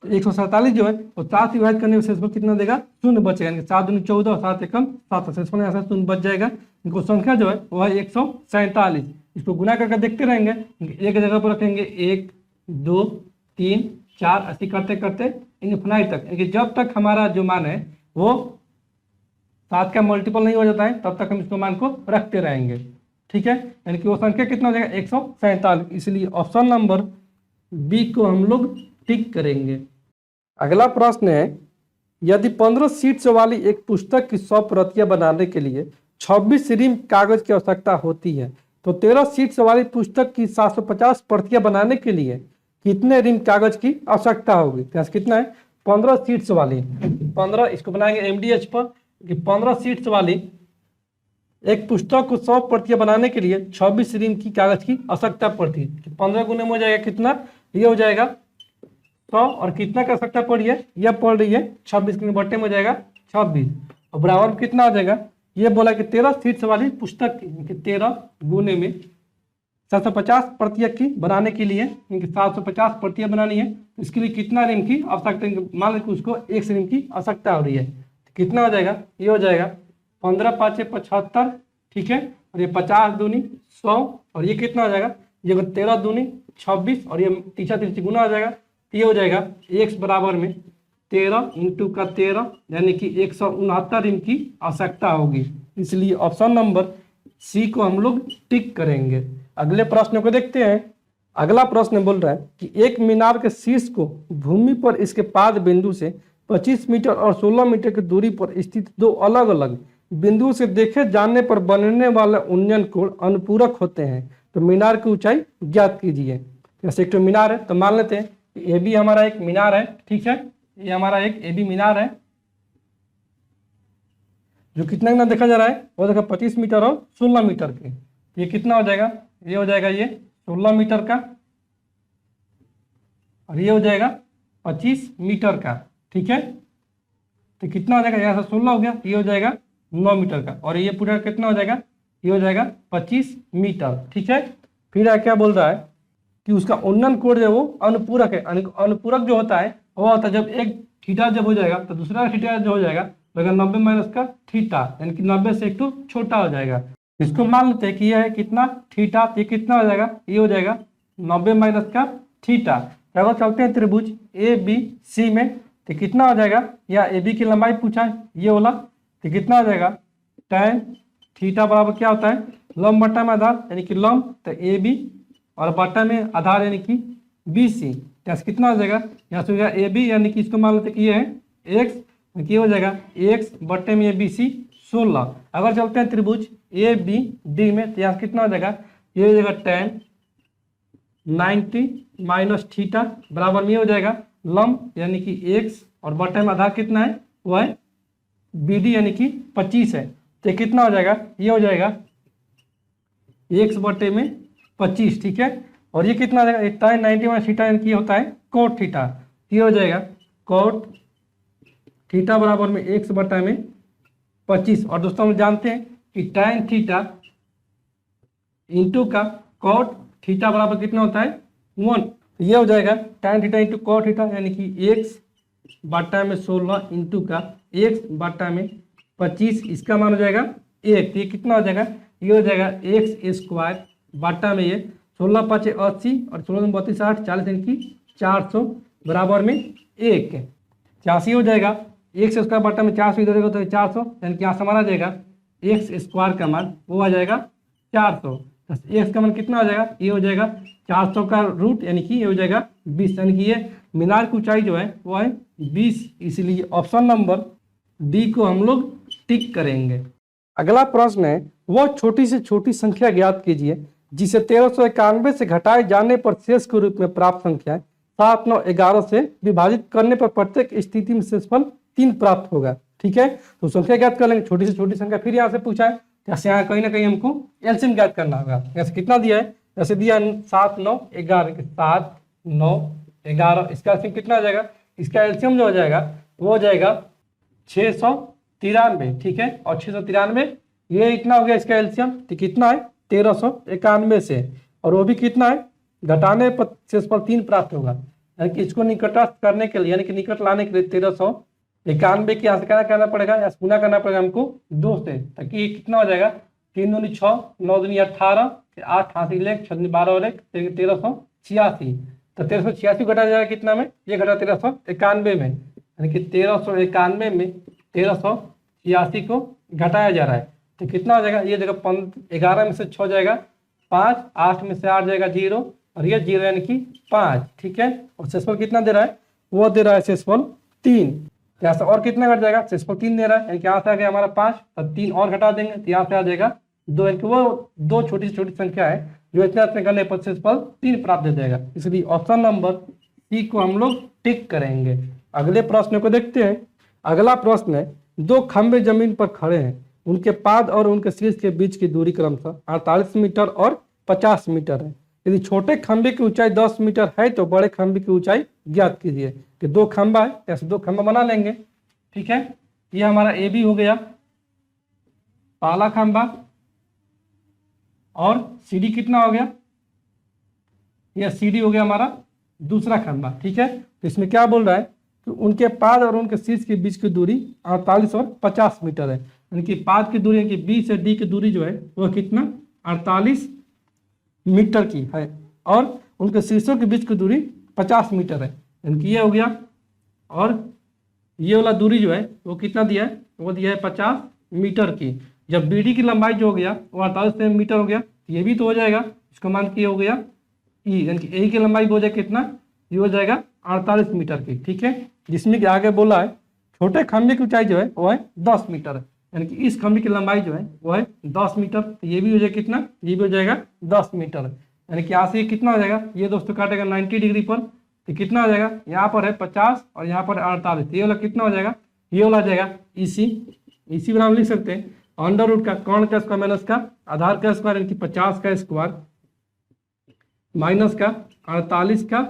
तो 147 जो है वो 7 से विभाजित करने में शेषफल कितना देगा, 0 बचेगा, यानी 7 दूनी 14 और 7 एकम 7, शेषफल यहाँ से 0 बच जाएगा। इनको संख्या जो है वो है 147। इसको गुना करके देखते रहेंगे, एक जगह पर रखेंगे 1 2 3 4, ऐसे करते करते इनफिनाइट तक, यानी जब तक हमारा जो मान है वो 7 का मल्टीपल नहीं हो जाता है तब तक हम इसको मान को रखते रहेंगे। ठीक है, यानी कि वो संख्या कितना हो जाएगा 147। इसलिए ऑप्शन नंबर बी को हम लोग टिक करेंगे। अगला प्रश्न है, यदि 15 शीट्स वाली एक पुस्तक की 100 प्रतियां बनाने के लिए 26 रिम कागज की आवश्यकता होती है, तो 13 शीट्स वाली पुस्तक की 750 प्रतियां बनाने के लिए कितने रिम कागज की आवश्यकता होगी। कितना है, 15 शीट्स वाली, 15 इसको बनाएंगे एमडीएच पर कि 15 शीट्स वाली एक पुस्तक को 100 प्रतियां बनाने के लिए 26 रिम की कागज की आवश्यकता पड़ती है। 15 गुने में हो जाएगा कितना, ये हो जाएगा 100, और कितना की आवश्यकता पड़ी है, यह पड़ रही है 26 के बट्टे में हो जाएगा 26, और बराबर में कितना हो जाएगा, ये बोला कि 13 शीट्स वाली पुस्तक की 13 गुने में 750 प्रतियां की बनाने के लिए, 750 प्रतियां बनानी है, तो इसके लिए कितना रिम की आवश्यकता, मान लीजिए उसको 1 रिम की आवश्यकता हो रही है, तो कितना हो जाएगा, ये हो जाएगा 15 5 75, ठीक है, और ये 50 दूनी 100, और ये कितना हो जाएगा, ये 13 दूनी 26, और ये तीसरा तीसरी गुना हो जाएगा, तो ये हो जाएगा x बराबर में 13 इंटू का 13, यानी कि 169 रिम की आवश्यकता होगी। इसलिए ऑप्शन नंबर सी को हम लोग टिक करेंगे। अगले प्रश्न को देखते हैं। अगला प्रश्न बोल रहा है कि एक मीनार के शीर्ष को भूमि पर इसके पाद बिंदु से 25 मीटर और 16 मीटर की दूरी पर स्थित दो अलग अलग बिंदुओं से देखे जाने पर बनने वाले उन्नयन कोण अनुपूरक होते हैं, तो मीनार की ऊंचाई ज्ञात कीजिए। जैसे एक तो मीनार है, तो मान लेते हैं ए बी हमारा एक मीनार है, ठीक है, ये हमारा एक ए बी मीनार है जो कितना देखा जा रहा है, वो देखा 25 मीटर और 16 मीटर के, ये कितना हो जाएगा, ये हो जाएगा ये 16 मीटर का, और ये हो जाएगा 25 मीटर का, ठीक है, तो कितना हो जाएगा, यहाँ से 16 हो गया, ये हो जाएगा 9 मीटर का, और ये पूरा कितना हो जाएगा, ये हो जाएगा 25 मीटर, ठीक है। फिर क्या बोल रहा है कि उसका उन्नयन कोण जो है वो अनुपूरक है। अनुपूरक जो होता है वो होता है जब एक थीटा जब हो जाएगा तो दूसरा थीटा जो हो जाएगा तो 90 माइनस का थीटा, यानी कि 90 से एक तो छोटा हो जाएगा। इसको मान लेते हैं कि यह है कितना थीटा, ये कितना हो जाएगा, ये हो जाएगा 90 माइनस का थीटा। अगर चलते हैं त्रिभुज ए बी सी में, तो कितना हो जाएगा, या ए बी की लंबाई पूछा है ये वाला, तो कितना हो जाएगा tan थीटा बराबर क्या होता है, लंब बट्टा में आधार यानी कि लंब, तो ए बी और बट्टा में आधार यानी कि बी सी। यहाँ से कितना हो जाएगा, यहाँ से हो जाएगा ए बी यानी कि इसको मान लेते कि ये है एक्स, ये हो जाएगा एक्स बट्टे में ए बी सी 16। अगर चलते हैं त्रिभुज ए बी डी में, तो यहाँ से कितना हो जाएगा, ये हो जाएगा tan 90 माइनस थीटा बराबर में हो जाएगा लंब यानी कि एक्स और बट्टे में आधार कितना है, वो है बी डी यानी कि 25 है। तो कितना हो जाएगा, ये हो जाएगा एक्स बटे में 25, ठीक है। और ये कितना आ जाएगा, tan 90 माइनस थीटा यानी कि होता है कोट थीटा, ये हो जाएगा कोट थीटा बराबर में एक्स बटा में 25। और दोस्तों हम जानते हैं कि tan थीटा इंटू का कोट थीटा बराबर कितना होता है 1। तो ये हो जाएगा tan theta into cot theta यानी कि एक्स बटा में 16 इंटू का एक्स बटा में 25, इसका मान हो जाएगा 1। तो ये कितना हो जाएगा, ये हो जाएगा एक्स स्क्वायर बटा में ये 16 5 80 और 16 32 60 40 यानी कि 400 बराबर में 1। 86 हो जाएगा, एक्स स्क्वायर बटा में 400 इधर तो 400 यानी कि यहाँ से हमारा आ जाएगा एक्स स्क्वायर का मान वो आ जाएगा 400। एक्स का मान कितना हो जाएगा, ये हो जाएगा 400 का रूट यानी कि ये हो जाएगा 20, यानी कि ये मीनार की ऊंचाई जो है वो है 20। इसीलिए ऑप्शन नंबर डी को हम लोग टिक करेंगे। अगला प्रश्न है, वह छोटी से छोटी संख्या ज्ञात कीजिए जिसे 1391 से घटाए जाने पर शेष के रूप में प्राप्त संख्या 7 9 11 से विभाजित करने पर प्रत्येक स्थिति में शेषफल 3 प्राप्त होगा, ठीक है। तो संख्या ज्ञात कर लेंगे, छोटी से छोटी संख्या फिर यहाँ से पूछा है, जैसे यहाँ कहीं ना कहीं हमको एलसीएम ज्ञात करना होगा। जैसे कितना दिया है, जैसे दिया 7 9 11 7 9 11, इसका एलसीएम कितना हो जाएगा, इसका एलसीएम जो हो जाएगा वो हो जाएगा 693, ठीक है। और 693 ये इतना हो गया इसका एलसीएम, तो कितना है 1391 से, और वो भी कितना है घटाने पर शेषफल 3 प्राप्त होगा। यानी कि इसको निकटस्थ करने के लिए यानी कि निकट लाने के लिए 1391 की यहाँ से क्या करना पड़ेगा, या गुना करना पड़ेगा हमको 2 से, ताकि ये कितना हो जाएगा 3 दूनी 6 9 दूनी 18 8 हाथ 6 12 और 1 1386। तो 1386 घटा जाएगा कितना में, ये घटा 1391 में, यानी कि 1391 में 1386 को घटाया जा रहा है। तो कितना हो जाएगा, ये जगह 11 में से 6 जाएगा 5, 8 में से 8 जाएगा 0 और ये 0 यानी कि 5, ठीक है। और शेषफल कितना दे रहा है, वो दे रहा है शेषफल 3। यहाँ से और कितना घट जाएगा, शेषफल 3 दे रहा है, यानी कि यहाँ से आ गया हमारा 5, तो 3 और घटा देंगे तो यहाँ से आ जाएगा 2, यानी कि वो 2 छोटी से छोटी संख्या है जो इतने करने पर शेषफल 3 प्राप्त दे जाएगा। इसलिए ऑप्शन नंबर सी को हम लोग टिक करेंगे। अगले प्रश्न को देखते हैं। अगला प्रश्न है, 2 खंबे जमीन पर खड़े हैं, उनके पाद और उनके शीर्ष के बीच की दूरी क्रमशः 48 मीटर और 50 मीटर है। यदि छोटे खंबे की ऊंचाई 10 मीटर है तो बड़े खंबे की ऊंचाई ज्ञात कीजिए। कि 2 खंबा है, ऐसे 2 खंबा बना लेंगे, ठीक है। ये हमारा ए बी हो गया पहला खंबा, और सी डी कितना हो गया, यह सी डी हो गया हमारा दूसरा खंबा, ठीक है। तो इसमें क्या बोल रहा है कि उनके पाद और उनके शीर्ष के बीच की दूरी 48 और 50 मीटर है। यानी कि पाद की दूरी यानी कि बी से डी की दूरी जो है वह कितना 48 मीटर की है, और उनके शीर्षों के बीच की दूरी 50 मीटर है। यानी कि ये हो गया, और ये वाला दूरी जो है वो कितना दिया है, वो दिया है 50 मीटर की। जब बी डी की लंबाई जो हो गया वो 48 मीटर हो गया, ये भी तो हो जाएगा, इसका मान कि हो गया ई, यानी कि ए की लंबाई हो जाएगा कितना, ये हो जाएगा 48 मीटर की, ठीक है। जिसमें कि आगे बोला है छोटे खंभे की ऊंचाई जो है वो है 10 मीटर है, यानी कि इस खंभे की लंबाई जो है वो है 10 मीटर, तो ये भी हो जाएगा कितना, ये भी हो जाएगा 10 मीटर। यानी कि यहाँ से कितना हो जाएगा, ये दोस्तों काटेगा 90 डिग्री पर, तो कितना हो जाएगा, यहाँ पर है 50 और यहाँ पर 48, ये वाला कितना हो जाएगा, ये वाला जाएगा इसी पर हम लिख सकते हैं अंडर रूट का कौन का स्क्वायर माइनस का आधार का स्क्वायर, यानी कि 50 का स्क्वायर माइनस का 48 का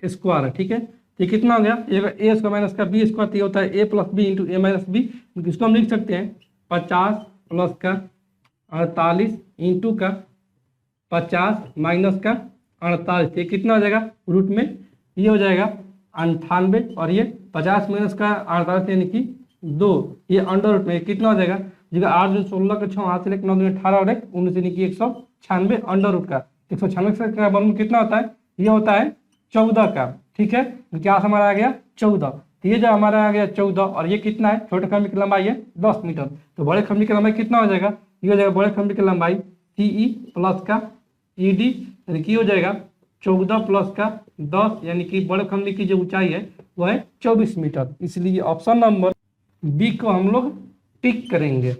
स्क्वायर है, ठीक है। ये कितना हो गया, ए स्क्वायर माइनस का बी स्क्वायर, ये होता है A plus B into A minus B. इसको हम लिख सकते हैं 50 प्लस का 48 इंटू का 50 माइनस का 48, ये कितना हो जाएगा रूट में, ये हो जाएगा 98, और ये 50 माइनस का 48 यानी कि 2, ये अंडर रूट में कितना हो जाएगा, जगह 8 जो 16 का 6 हाथ से 9 18 और 1 19 यानी कि 196 अंडर रूट का 196 का वर्गमूल कितना होता है, ये होता है 14 का, ठीक है। क्या हमारा आ गया 14। तो ये जो हमारा आ गया 14 और ये कितना है, छोटे खंभे की लंबाई है 10 मीटर। तो बड़े खंभे की लंबाई कितना हो जाएगा, ये हो जाएगा बड़े खंभे की लंबाई CE प्लस का ED, यानी कि हो जाएगा 14 प्लस का 10, यानी कि बड़े खंभे की जो ऊंचाई है वो है 24 मीटर। इसलिए ऑप्शन नंबर बी को हम लोग टिक करेंगे।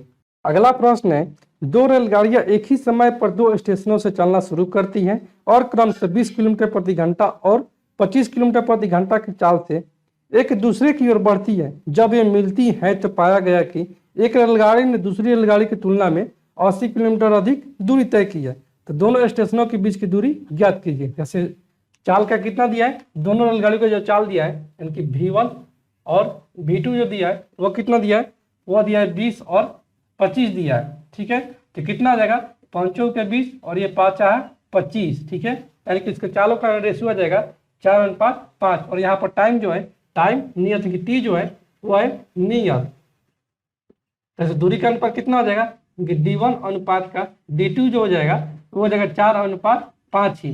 अगला प्रश्न है, दो रेलगाड़ियां एक ही समय पर दो स्टेशनों से चलना शुरू करती हैं और क्रम से 20 किलोमीटर प्रति घंटा और 25 किलोमीटर प्रति घंटा की चाल से एक दूसरे की ओर बढ़ती है। जब ये मिलती है तो पाया गया कि एक रेलगाड़ी ने दूसरी रेलगाड़ी की तुलना में 80 किलोमीटर अधिक दूरी तय की है। तो दोनों स्टेशनों के बीच की दूरी ज्ञात कीजिए। जैसे चाल का कितना दिया है, दोनों रेलगाड़ी को जो चाल दिया है यानी कि V1 और V2 जो दिया है वो कितना दिया है, वो दिया है 20 और 25 दिया है। ठीक है, तो कितना आ जाएगा, 5 के 20 और ये 5 है 25। ठीक है, यानी कि इसके चालों का रेशियो आ जाएगा 4:5। और यहाँ पर टाइम जो है, टाइम नियत की टी जो है वो है नियत। जैसे दूरी का अनुपात कितना हो जाएगा, D1 अनुपात का D2 जो हो जाएगा वो हो जाएगा 4:5 ही,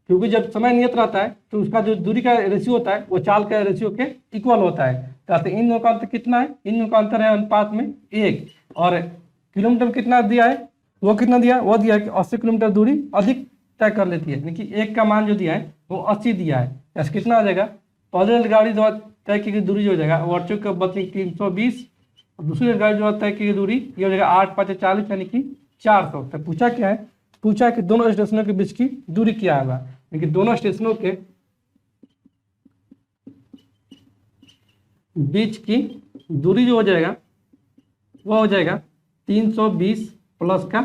क्योंकि जब समय नियत रहता है तो उसका जो दूरी का रेशियो होता है वो चाल का रेशियो के इक्वल होता है। तो इन दोनों का अंतर कितना है, इन दोनों का अंतर है अनुपात में 1। और किलोमीटर में कितना दिया है, वो कितना दिया है, वो दिया है कि 80 किलोमीटर दूरी अधिक तय कर लेती है, यानी कि 1 का मान जो दिया है वो 80 दिया है। ऐसे कितना आ जाएगा, पहले रेलगाड़ी द्वारा तय की गई दूरी जो हो जाएगा वो 8 के 32 320, और दूसरी रेलगाड़ी द्वारा तय की गई दूरी ये हो जाएगा 8×5 40, यानी कि 400। तो पूछा क्या है, पूछा है कि दोनों स्टेशनों के बीच की दूरी क्या होगा, यानी कि दोनों स्टेशनों के बीच की दूरी जो हो जाएगा वो हो जाएगा 320 प्लस का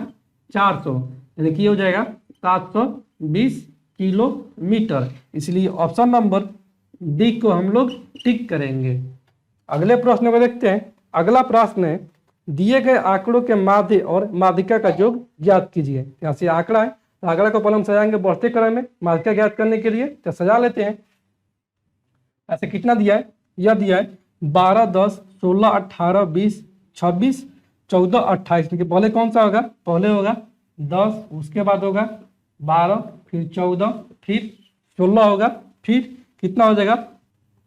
400, यानी कि हो जाएगा 720 किलोमीटर। इसलिए ऑप्शन नंबर डी को हम लोग टिक करेंगे। अगले प्रश्न को देखते हैं। अगला प्रश्न है, दिए गए आंकड़ों के माध्य और माध्यिका का योग ज्ञात कीजिए। यहाँ से आंकड़ा है, तो आंकड़ा को पहले हम सजाएंगे बढ़ते क्रम में माध्यिका ज्ञात करने के लिए। तो सजा लेते हैं। ऐसे कितना दिया है, यह दिया है 12 10 16 18 20 26 14 28। देखिए पहले कौन सा होगा, पहले होगा 10, उसके बाद होगा 12, फिर 14, फिर 16 होगा, फिर कितना हो जाएगा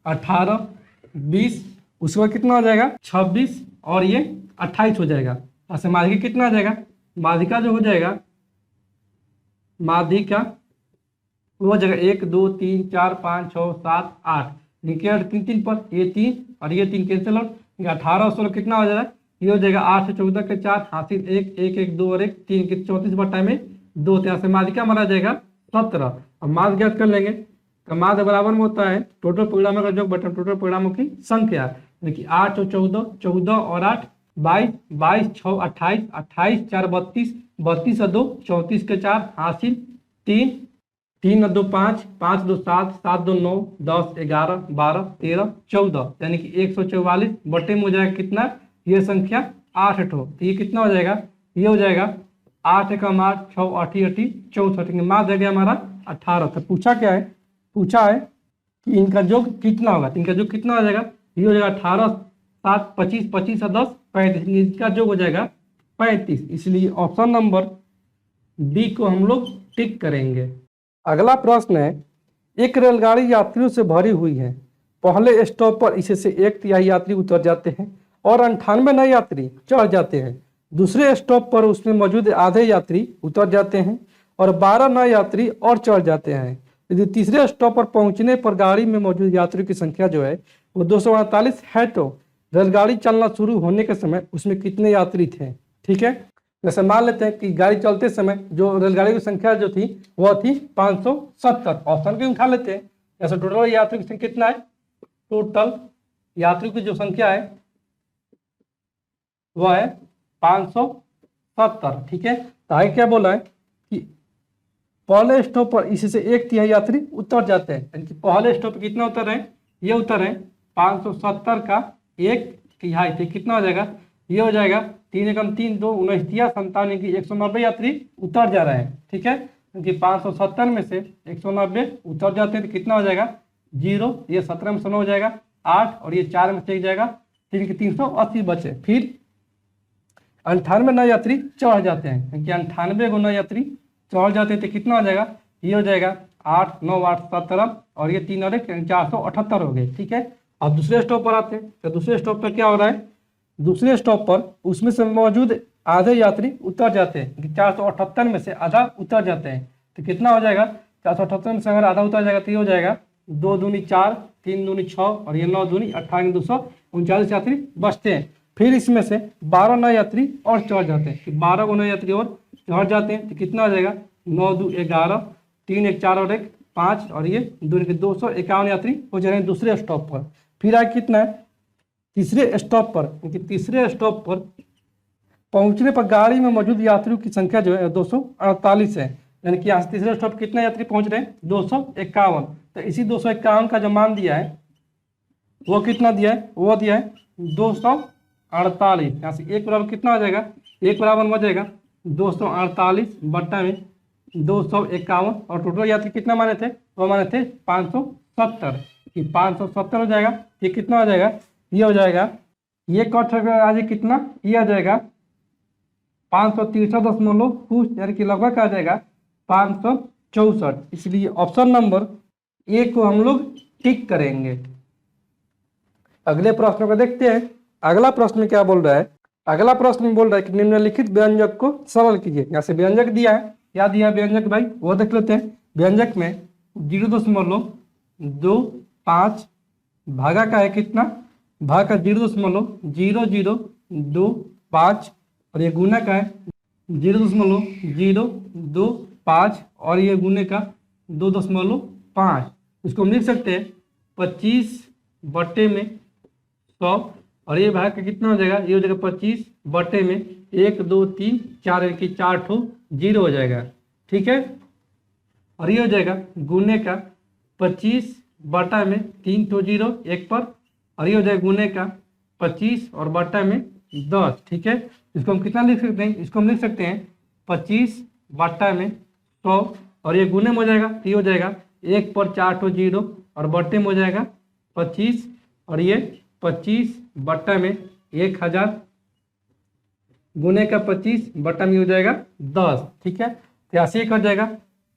18 20, उसके बाद कितना हो जाएगा 26 और ये 28 हो जाएगा। ऐसे माध्यिका कितना आ जाएगा, माध्यिका जो हो जाएगा, माध्यिका वो हो जाएगा 1 2 3 4 5 6 7 8, लिखे 3 3 पर, ये 3 और ये 3 कैंसिल आउट, 18 और 16 कितना हो जाएगा, ये हो जाएगा 8 14 के 4 हासिल 1 1 1 2 और 1 3 के 34 बटा में 2। यहाँ से माध्यिका हमारा जाएगा 17। अब माध्य ज्ञात कर लेंगे। तो माध्य बराबर में होता है टोटल परिणामों का योग बटा टोटल परिणामों की संख्या। देखिए 8 और 14, 14 और 8 22, 22 6 28, 28 4 32, 32 और 2 34 के 4 हासिल 3, 3 और 2 5, 5 2 7, 7 2 9 10 11 12 13 14, यानी कि 144 बटे में हो जाएगा कितना, ये संख्या 8 ठो। तो ये कितना हो जाएगा, ये हो जाएगा 8 एकम 8 6 8 8 64, माध्य गया हमारा 18। तो पूछा क्या है, पूछा है कि इनका योग कितना होगा। तो इनका योग कितना हो जाएगा, ये हो जाएगा 18 7 25 25 और 10 35, इसका योग हो जाएगा 35। इसलिए ऑप्शन नंबर बी को हम लोग टिक करेंगे। अगला प्रश्न है, एक रेलगाड़ी यात्रियों से भरी हुई है। पहले स्टॉप पर इसे से 1/3 यात्री उतर जाते हैं और 98 नए यात्री चढ़ जाते हैं। दूसरे स्टॉप पर उसमें मौजूद आधे यात्री उतर जाते हैं और 12 नए यात्री और चढ़ जाते हैं। यदि तीसरे स्टॉप पर पहुंचने पर गाड़ी में मौजूद यात्रियों की संख्या जो है वो 248 है, तो रेलगाड़ी चलना शुरू होने के समय उसमें कितने यात्री थे। ठीक है, जैसे मान लेते हैं कि गाड़ी चलते समय जो रेलगाड़ी की संख्या जो थी वह थी 570। ऑप्शन क्यों उठा लेते हैं। जैसे टोटल यात्री की संख्या कितना है, टोटल यात्रियों की जो संख्या है वह है 570। ठीक है, तो आगे क्या बोला है कि पहले स्टॉप पर इसी से 1/3 यात्री उतर जाते हैं, यानी कि पहले स्टॉप पर कितना उतर रहे हैं, ये उतर रहे हैं 570 का 1/3, तो कितना हो जाएगा, ये हो जाएगा 3 एकम 3 2 19 57, की 190 यात्री उतर जा रहे हैं। ठीक है, क्योंकि 570 में से 190 उतर जाते हैं तो कितना हो जाएगा 0, ये 17 में 9 हो जाएगा 8 और ये 4 में से एक जाएगा 3 के 380 बचे। फिर 98 नए यात्री चढ़ जाते हैं, क्योंकि 98 नए यात्री चढ़ जाते हैं तो कितना हो जाएगा, ये हो जाएगा 8 9 8 17 और ये 3 और 1 478 हो गए। ठीक है, अब दूसरे स्टॉप पर आते हैं, तो दूसरे स्टॉप पर क्या हो रहा है, दूसरे स्टॉप पर उसमें से मौजूद आधे यात्री उतर जाते हैं। 478 में से आधा उतर जाते हैं, तो कितना हो जाएगा, 478 में से अगर आधा उतर जाएगा तो ये हो जाएगा 2 दूनी 4, 3 दूनी 6 और ये 9 दूनी 18, 239 यात्री बचते हैं। फिर इसमें से 12 नए यात्री और चढ़ जाते हैं, 12 को नए यात्री और चढ़ जाते हैं, तो कितना हो जाएगा, 9 2 11, 3 1 4 और 1 5 और ये 251 यात्री हो जाएंगे दूसरे स्टॉप पर। फिर आगे कितना है, तीसरे स्टॉप पर, क्योंकि तीसरे स्टॉप पर पहुंचने पर गाड़ी में मौजूद यात्रियों की संख्या जो है 248 है, यानी कि यहाँ से तीसरे स्टॉप कितने यात्री पहुंच रहे हैं, 251। तो इसी 251 का जो मान दिया है वो कितना दिया है, वो दिया है 248। यहाँ से एक बराबर कितना हो जाएगा, एक बराबर हो जाएगा 248 बट्टा में 251, और टोटल यात्री कितना माने थे, वो माने थे 570, कि 570 हो जाएगा। ये कितना हो जाएगा, ये हो जाएगा, ये कट आज कितना, ये आ जाएगा 563 कुछ, यानी कि लगभग आ जाएगा 564। इसलिए ऑप्शन नंबर ए को हम लोग टिक करेंगे। अगले प्रश्न को देखते हैं। अगला प्रश्न क्या बोल रहा है, अगला प्रश्न बोल रहा है कि निम्नलिखित व्यंजक को सरल कीजिए। यहाँ से व्यंजक दिया है, क्या दिया व्यंजक भाई, वो देख लेते हैं। व्यंजक में 0.25 भागा का है कितना, भाग का 0.0025 और ये गुना का है 0.025 और ये गुने का 2.5। इसको हम लिख सकते हैं 25 बट्टे में 100 और ये भाग का कितना हो जाएगा, ये हो जाएगा 25 बट्टे में 1 2 3 4, यानी कि 4 ठो 0 हो जाएगा, ठीक है। और ये हो जाएगा गुने का 25 बट्टा में 3 ठो 0 1 पर, और ये हो जाएगा गुने का 25 और बट्टा में 10, ठीक है। इसको हम कितना लिख सकते हैं, इसको हम लिख सकते हैं 25 बट्टा में 100 और ये गुने में हो जाएगा, ये हो जाएगा 1 पर 4 ठो 0 और बट्टे में हो जाएगा 25 और ये 25 बट्टा में 1000 गुने का 25 बट्टा में हो जाएगा 10, ठीक है। तो यहाँ से कर जाएगा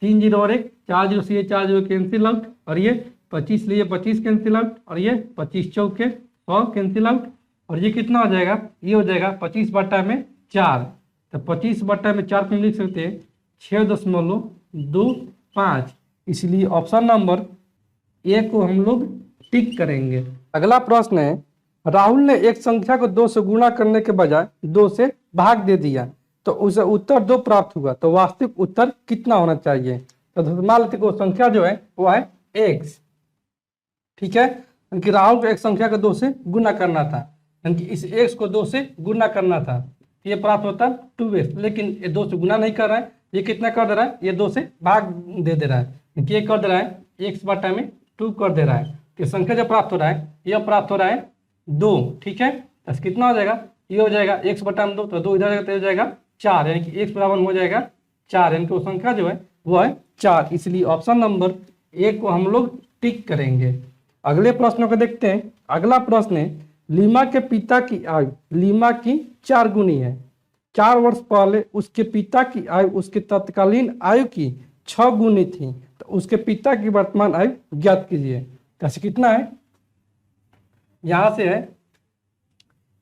3 0 और 1 4 0 से ये 4 0 कैंसिल आउट और ये 25 लिए 25 कैंसिल आउट और ये 25 चौके 100 कैंसिल आउट और ये कितना हो जाएगा, ये हो जाएगा 25 बट्टा में 4। तो 25 बट्टा में 4 को लिख सकते हैं 6.25। इसलिए ऑप्शन नंबर ए को हम लोग टिक करेंगे। अगला प्रश्न है, राहुल ने एक संख्या को 2 से गुणा करने के बजाय 2 से भाग दे दिया, तो उसे उत्तर 2 प्राप्त हुआ, तो वास्तविक उत्तर कितना होना चाहिए। तो मान लेते वो संख्या जो है वो है x, ठीक है। यानी कि राहुल को एक संख्या को 2 से गुना करना था, यानी कि इस x को 2 से गुना करना था, ये प्राप्त होता 2x, लेकिन ये 2 से गुना नहीं कर रहा है, ये कितना कर दे रहा है, ये 2 से भाग दे रहा है, ये कर दे रहा है x बटा में 2 कर दे रहा है। तो संख्या जो प्राप्त हो रहा है यह प्राप्त हो रहा है 2, ठीक है। तो कितना हो जाएगा, ये हो जाएगा x बटा में 2, तो 2 इधर जाएगा तो हो जाएगा 4, यानी कि x बराबर हो जाएगा 4, यानी कि वो संख्या जो है वो है 4। इसलिए ऑप्शन नंबर ए को हम लोग टिक करेंगे। अगले प्रश्न को देखते हैं। अगला प्रश्न है, लीमा के पिता की आयु लीमा की 4 गुनी है। 4 वर्ष पहले उसके पिता की आयु उसके तत्कालीन आयु की 6 गुनी थी, तो उसके पिता की वर्तमान आयु ज्ञात कीजिए। कैसे कितना है, यहाँ से है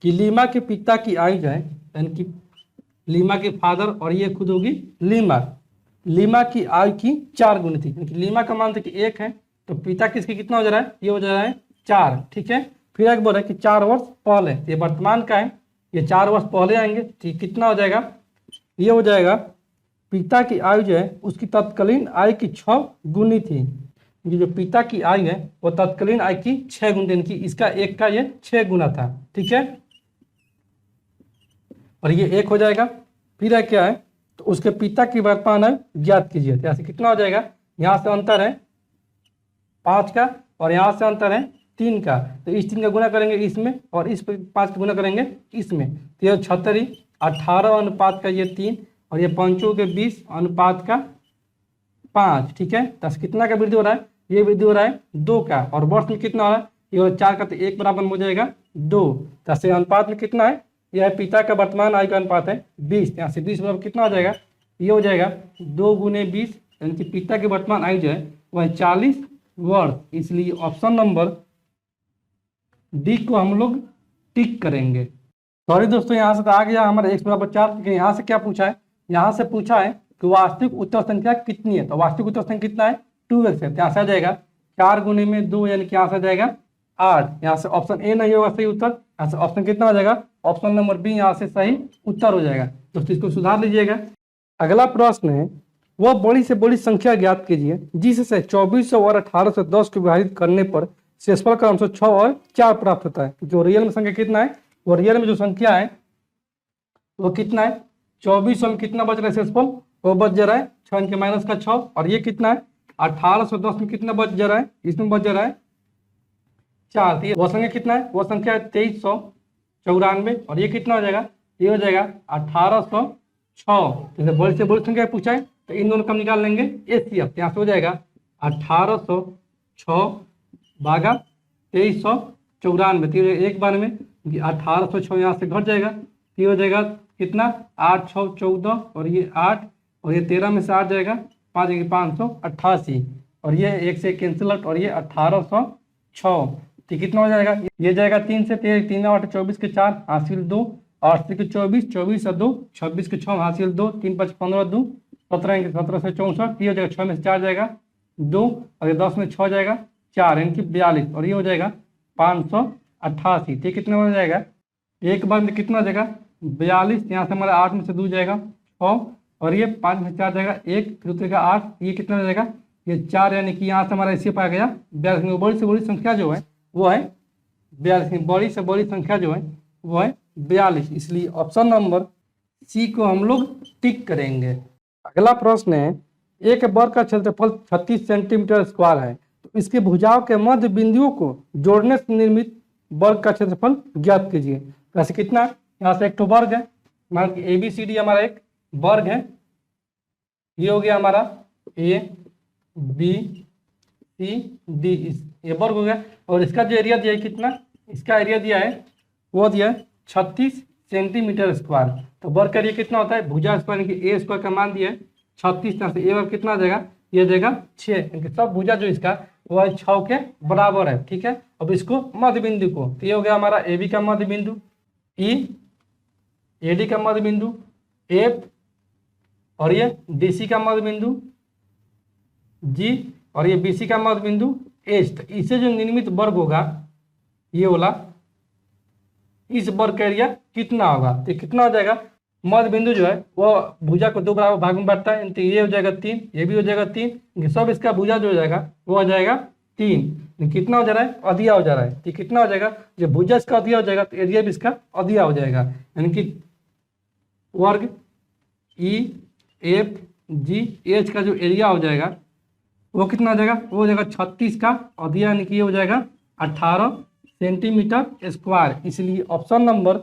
कि लीमा के पिता की आयु जो है, यानी कि लीमा के फादर और ये खुद होगी लीमा, लीमा की आयु की 4 गुनी थी, यानी कि लीमा का मान था कि 1 है, तो पिता किसकी कितना हो जा रहा है, ये हो जा रहा है 4, ठीक है। फिर एक बोल रहा है कि 4 वर्ष पहले, ये वर्तमान का है, ये 4 वर्ष पहले आएंगे, ठीक कितना हो जाएगा, ये हो जाएगा पिता की आयु जो है उसकी तत्कालीन आयु की 6 गुनी थी। ये जो पिता की आयु है वो तत्कालीन आयु की 6 गुनी, यानी कि इसका 1 का ये 6 गुना था, ठीक है। और ये 1 हो जाएगा। फिर है क्या है, तो उसके पिता की वर्तमान आयु ज्ञात कीजिए। तो यहाँ से कितना हो जाएगा, यहाँ से अंतर है 5 का और यहाँ से अंतर है 3 का, तो इस 3 का गुना करेंगे इसमें और इस 5 का गुना करेंगे इसमें, तो ये 36 18 अनुपात का ये 3 और ये 5 के 20 अनुपात का 5, ठीक है। तो कितना का वृद्धि हो रहा है, ये वृद्धि हो रहा है 2 का, और वर्ष में कितना हो रहा है, ये 4 का, तो 1 बराबर हो जाएगा 2। तो अनुपात में कितना है, यह पिता का वर्तमान आयु का अनुपात है 20, यहाँ से 20 बराबर कितना हो जाएगा, ये हो जाएगा 2 गुने 20, यानी कि पिता की वर्तमान आयु जो है वह 40 वर्ष। इसलिए ऑप्शन नंबर डी को हम लोग टिक करेंगे। सॉरी दोस्तों, यहाँ से तो आ गया हमारा x बराबर 4, लेकिन यहाँ से क्या पूछा है, यहाँ से पूछा है कि वास्तविक उत्तर संख्या कितनी है। तो वास्तविक उत्तर संख्या कितना है, 2x है। यहाँ से आ जाएगा 4 गुने में 2, यानी कि यहाँ से आ जाएगा 8। यहाँ से ऑप्शन ए नहीं होगा सही उत्तर, यहाँ से ऑप्शन कितना हो जाएगा, ऑप्शन नंबर बी यहाँ से सही उत्तर हो जाएगा। दोस्तों इसको सुधार लीजिएगा। अगला प्रश्न है, वह बड़ी से बड़ी संख्या ज्ञात कीजिए जिससे 2400 और 1810 को विभाजित करने पर शेषफल क्रमशः 6 और 4 प्राप्त होता है। जो रियल में संख्या कितना है, वो रियल में जो संख्या है वो कितना है, 2400 में कितना बच रहा है शेषफल, वो बच जा रहा है 6 के माइनस का 6। और ये कितना है, 1810 में कितना बच जा रहा है, इसमें बच जा रहा है 4। वो संख्या कितना है, वो संख्या है 2394। और ये कितना हो जाएगा, ये हो जाएगा 1806। जैसे बड़ी से बड़ी संख्या पूछा है तो इन दोनों का निकाल लेंगे एचसीएफ। यहाँ से हो जाएगा 1806 भागा 2394। तो एक बार में 1806 यहाँ से घट जाएगा, ये हो जाएगा कितना, 8 6 14, और ये 8 और ये 13 में से 8 जाएगा, 5 588। और ये 1 से कैंसिल आउट, और ये 1806। तो कितना हो जाएगा, ये जाएगा 3 से, 3 8 24 के 4 हासिल 2, 8 के 24, 24 से 2 26 के 6 हासिल 2, 3 5 15 2 17 के 17 से 64। ये हो जाएगा 6 में से 4 जाएगा 2, और ये 10 में 6 जाएगा 4, यानी कि 42। और ये हो जाएगा 588। तो कितना हो जाएगा, एक बार में कितना हो जाएगा 42। यहाँ से हमारा 8 में से 2 जाएगा 6, और ये 5 में 4 जाएगा 1, दूसरे का 8, ये कितना हो जाएगा, ये 4, यानी कि यहाँ से हमारा ऐसे पाया गया 42। बड़ी से बड़ी संख्या जो है वो है 42, बड़ी से बड़ी संख्या जो है वो है 42। इसलिए ऑप्शन नंबर सी को हम लोग टिक करेंगे। अगला प्रश्न है, एक वर्ग का क्षेत्रफल 36 सेंटीमीटर स्क्वायर है, तो इसके भुजाओं के मध्य बिंदुओं को जोड़ने से निर्मित वर्ग का क्षेत्रफल ज्ञात कीजिए। वैसे कितना, यहाँ से एक तो वर्ग है, मान के ABCD हमारा एक वर्ग है, ये हो गया हमारा ABCD, ये वर्ग हो गया। और इसका जो एरिया दिया है कितना, इसका एरिया दिया है वो दिया है 36 सेंटीमीटर स्क्वायर। तो वर्ग का एरिया कितना होता है, भुजा स्क्वायर यानी कि ए स्क्वायर का मान दिया है 36। यहाँ से ए वर्ग कितना आ जाएगा, ये देगा 6, यानी कि सब भुजा जो इसका वो है 6 के बराबर है। ठीक है, अब इसको मध्य बिंदु को, तो ये हो गया हमारा AB का मध्य बिंदु, E AD का मध्य बिंदु, F और ये DC का मध्य बिंदु, G और ये BC का मध्य बिंदु H। तो इससे जो निर्मित वर्ग होगा ये वाला, इस वर्ग का एरिया कितना होगा, तो कितना हो जाएगा, मध्य बिंदु जो है वो भुजा को 2 बराबर भाग में बांटता है, तो ये हो जाएगा 3, ये भी हो जाएगा 3, सब इसका भुजा जो हो जाएगा वो हो जाएगा 3। कितना हो जा रहा है, अधिया हो जा रहा है। तो कितना हो जाएगा, जब भुजा इसका अधिया हो जाएगा तो एरिया भी इसका अधिया हो जाएगा, यानी कि वर्ग EFGH का जो एरिया हो जाएगा वो कितना हो जाएगा, वो हो जाएगा 36 का अधिया, यानी कि ये हो जाएगा 18 सेंटीमीटर स्क्वायर। इसलिए ऑप्शन नंबर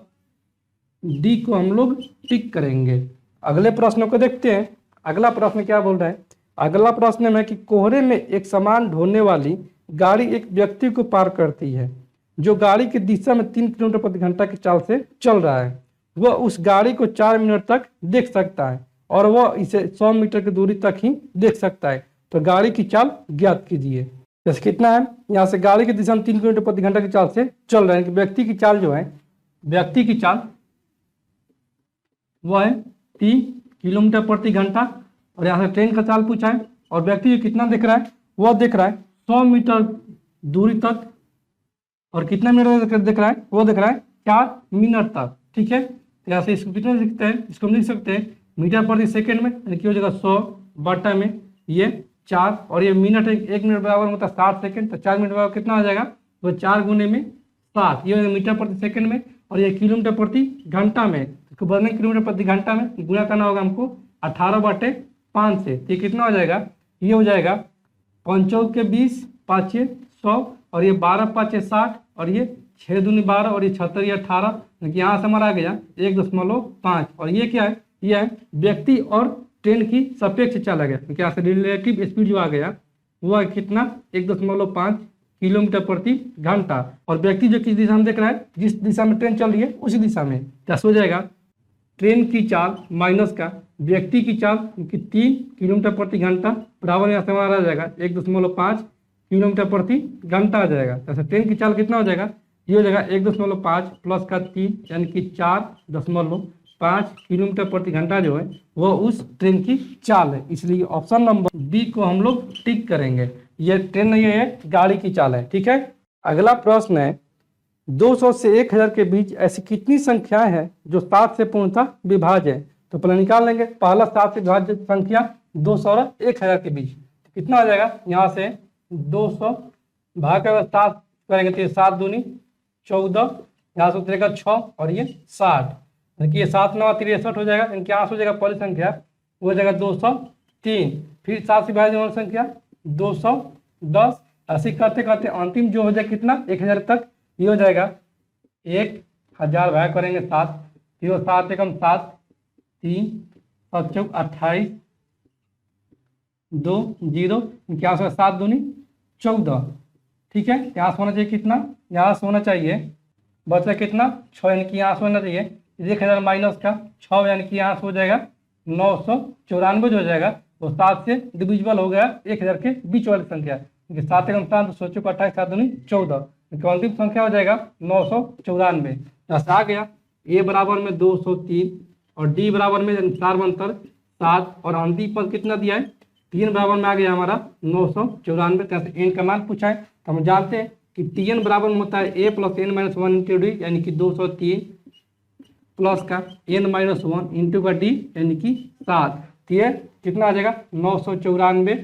डी को हम लोग टिक करेंगे। अगले प्रश्न को देखते हैं। अगला प्रश्न क्या बोल रहा है, अगला प्रश्न में कि कोहरे में एक सामान ढोने वाली गाड़ी एक व्यक्ति को पार करती है जो गाड़ी की दिशा में 3 किलोमीटर प्रति घंटा की चाल से चल रहा है। वह उस गाड़ी को 4 मिनट तक देख सकता है और वह इसे 100 मीटर की दूरी तक ही देख सकता है। तो गाड़ी की चाल ज्ञात कीजिए। जैसे कितना है, यहाँ से गाड़ी की दिशा में 3 किलोमीटर प्रति घंटा की चाल से चल रहा है, कि व्यक्ति की चाल जो है, व्यक्ति की चाल वो है 3 किलोमीटर प्रति घंटा। और यहाँ से ट्रेन का चाल पूछा है, और व्यक्ति कितना देख रहा है, वह देख रहा है 100 मीटर दूरी तक। और कितना मिनट देख रहा है, वो देख रहा है 4 मिनट तक। ठीक है, यहाँ से इसको कितना लिखते हैं, इसको हम लिख सकते हैं मीटर प्रति सेकेंड में, यानी कि हो जाएगा 100 बटा में ये 4, और ये मिनट है, 1 मिनट बराबर होता है 60 सेकेंड। तो 4 मिनट बराबर कितना आ जाएगा, वो 4 गुने में 7, ये मीटर प्रति सेकेंड में। और ये किलोमीटर प्रति घंटा में, इसको बदलने किलोमीटर प्रति घंटा में गुणा करना होगा हमको 18/5 से। ये कितना हो जाएगा, ये हो जाएगा 5 चौक के 20, 5 100, और ये 12 5 60, और ये 6 दूनी 12, और ये 76 ये 18। यहाँ से हमारा आ गया 1.5। और ये क्या है, ये है व्यक्ति और ट्रेन की सापेक्ष चाल आ गया, क्योंकि यहाँ से रिलेटिव स्पीड जो आ गया वो है कितना, 1.5 किलोमीटर प्रति घंटा। और व्यक्ति जो किस दिशा में देख रहा है, जिस दिशा में ट्रेन चल रही है उसी दिशा में। क्या हो जाएगा, ट्रेन की चाल माइनस का व्यक्ति की चाल, कि 3 किलोमीटर प्रति घंटा बराबर यहाँ से हमारा आ जाएगा 1.5 किलोमीटर प्रति घंटा आ जाएगा। जैसे ट्रेन की चाल कितना हो जाएगा, ये हो जाएगा 1.5 प्लस का 3 यानी कि 4.5 किलोमीटर प्रति घंटा जो है वो उस ट्रेन की चाल है। इसलिए ऑप्शन नंबर बी को हम लोग टिक करेंगे। ये ट्रेन नहीं है, गाड़ी की चाल है। ठीक है, अगला प्रश्न है 200 से 1000 के बीच ऐसी कितनी संख्याएं हैं जो 7 से पूर्णतः विभाज्य है। तो पहले निकाल लेंगे। पहला 7 से विभाज्य संख्या 200 और 1000 के बीच तो कितना आ जाएगा। यहाँ से 200 भाग का 7 करेंगे तो 7 दूनी 14, यहाँ से उतरेगा 6 और ये 60। देखिए 7 9 63 हो जाएगा। इनके यहाँ से हो जाएगा पहली संख्या वो हो जाएगा 203। फिर 7 से विभाज्य वाली संख्या 210। ऐसे करते करते अंतिम जो हो जाए कितना 1000 तक ये हो जाएगा 1000 भाग करेंगे 7, फिर 7 एकम 7, 3 7 चौक 28, 2 0, क्या से 7 दूनी 14। ठीक है, यहाँ से होना चाहिए कितना, यहाँ से होना चाहिए बचा कितना 6, यानी कि यहाँ से होना चाहिए 1000 माइनस का 6, यानी कि यहाँ से हो जाएगा 994 जो हो जाएगा वो 7 से डिविजिबल हो गया 1000 के बीच वाली संख्या। 7 एकम 7 सोचो 28 7 दूनी 14, अंतिम संख्या हो जाएगा 994। जैसे आ गया ए बराबर में 203 और डी बराबर में 4 बनतर 7 और अंतिम पद कितना दिया है 3 बराबर में आ गया हमारा 994। जैसे एन का मान पूछा है तो हम जानते हैं कि टीएन बराबर में होता है A plus n minus 1 into D, यानी कि 203 प्लस का एन माइनस 1 इंटू का डी यानी कि 7। तो ये कितना आ जाएगा 994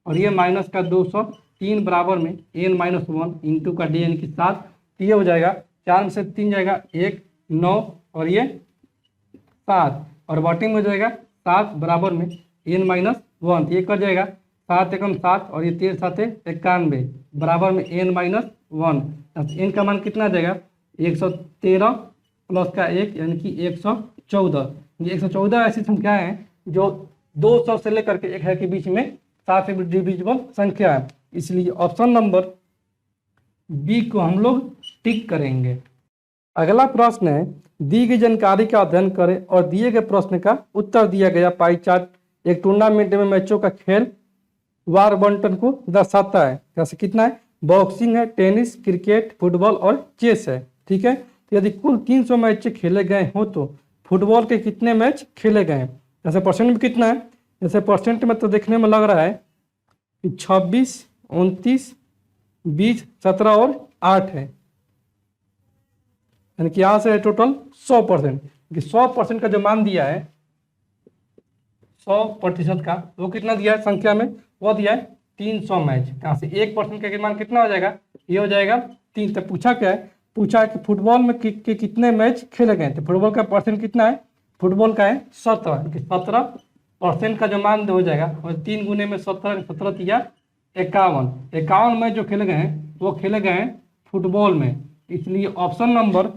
और ये माइनस का 203 बराबर में एन माइनस 1 इंटू का डी यानी कि 7। तो ये हो जाएगा 4 में से 3 जाएगा 1 9 और ये 7 और बॉटम में हो जाएगा 7 बराबर में एन माइनस 1। ये कर जाएगा 7 एकम 7 और ये 13 7 91 बराबर में एन माइनस 1। एन का मान कितना आ जाएगा 113 प्लस का 1 यानी कि 114। ये 114 ऐसी संख्याएं हैं जो 200 से लेकर के 1000 के बीच में 7 से डिविजिबल संख्या है। इसलिए ऑप्शन नंबर बी को हम लोग टिक करेंगे। अगला प्रश्न है दी गई जानकारी का अध्ययन करें और दिए गए प्रश्न का उत्तर दिया गया पाई चार्ट एक टूर्नामेंट में मैचों का खेल वार बंटन को दर्शाता है। जैसे कितना है बॉक्सिंग है, टेनिस, क्रिकेट, फुटबॉल और चेस है। ठीक है, तो यदि कुल 300 मैच खेले गए हो तो फुटबॉल के कितने मैच खेले गए हैं। जैसे परसेंट में कितना है, जैसे परसेंट में तो देखने में लग रहा है कि 26 29 20 17 और 8 है, यानी कि यहाँ से टोटल 100%। 100% का जो मान दिया है 100% का वो कितना दिया है संख्या में, वो दिया है 300 मैच। यहाँ से 1% का मान कितना हो जाएगा, ये हो जाएगा 3। तो पूछा क्या है, पूछा है कि फुटबॉल में के कितने मैच खेले गए। तो फुटबॉल का परसेंट कितना है, फुटबॉल का है 17% का जो मान हो जाएगा और 3 गुने में 17 17 तिया 51 मैच जो खेले गए हैं वो खेले गए हैं फुटबॉल में। इसलिए ऑप्शन नंबर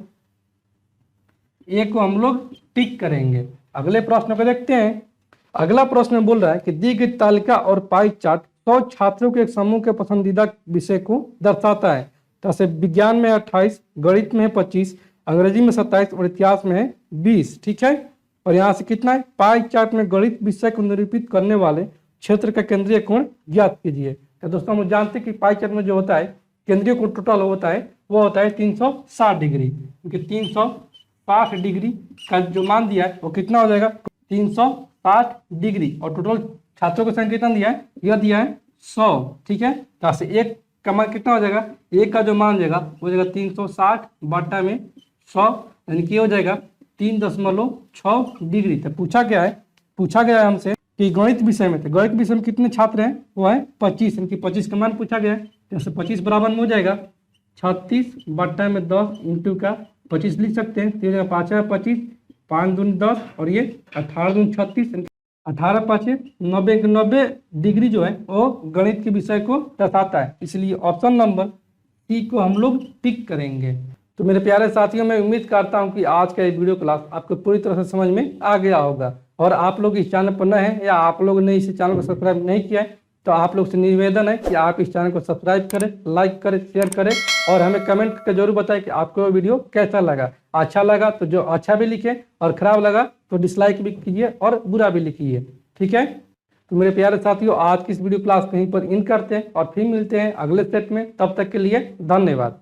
ए को हम लोग टिक करेंगे। अगले प्रश्न को देखते हैं। अगला प्रश्न बोल रहा है कि दी गई तालिका और पाई चार्ट 100 छात्रों के एक समूह के पसंदीदा विषय को दर्शाता है। जैसे विज्ञान में 28, गणित में 25, अंग्रेजी में 27 और इतिहास में है 20। ठीक है, और यहाँ से कितना है पाई चार्ट में गणित विषय को निरूपित करने वाले क्षेत्र का केंद्रीय कोण ज्ञात कीजिए। तो दोस्तों हम जानते हैं कि पाई चार्ट में जो होता है केंद्रीय कोण टोटल होता है वो होता है 360 डिग्री, क्योंकि 360 डिग्री का जो मान दिया है वो कितना हो जाएगा 360 डिग्री और टोटल छात्रों का संख्या कितना दिया है, यह दिया है 100। ठीक है, तो यहाँ से एक का मान कितना हो जाएगा, एक का जो मान जाएगा वो जाएगा 360 बटा में 100 यानी कि हो जाएगा 3.6 डिग्री। तो पूछा गया है हमसे कि गणित विषय में, तो गणित विषय में कितने छात्र हैं, वो है 25, यानी कि 25 का मान पूछा गया है। जैसे 25 बराबर में हो जाएगा 36 बटा में 10 इंटू का 25 लिख सकते हैं। 3 5 है 25, 5 दूनी 10 और ये 18 दूनी 36, 18 5 90 डिग्री जो है वो गणित के विषय को दर्शाता है। इसलिए ऑप्शन नंबर सी को हम लोग टिक करेंगे। तो मेरे प्यारे साथियों, मैं उम्मीद करता हूं कि आज का ये वीडियो क्लास आपको पूरी तरह से समझ में आ गया होगा। और आप लोग इस चैनल पर नए हैं या आप लोग ने इस चैनल को सब्सक्राइब नहीं किया है तो आप लोग से निवेदन है कि आप इस चैनल को सब्सक्राइब करें, लाइक करें, शेयर करें और हमें कमेंट करके जरूर बताएं कि आपको वीडियो कैसा लगा। अच्छा लगा तो जो अच्छा भी लिखें और खराब लगा तो डिसलाइक भी कीजिए और बुरा भी लिखिए। ठीक है, तो मेरे प्यारे साथियों, आज की इस वीडियो क्लास कहीं पर इन करते हैं और फिर मिलते हैं अगले सेट में। तब तक के लिए धन्यवाद।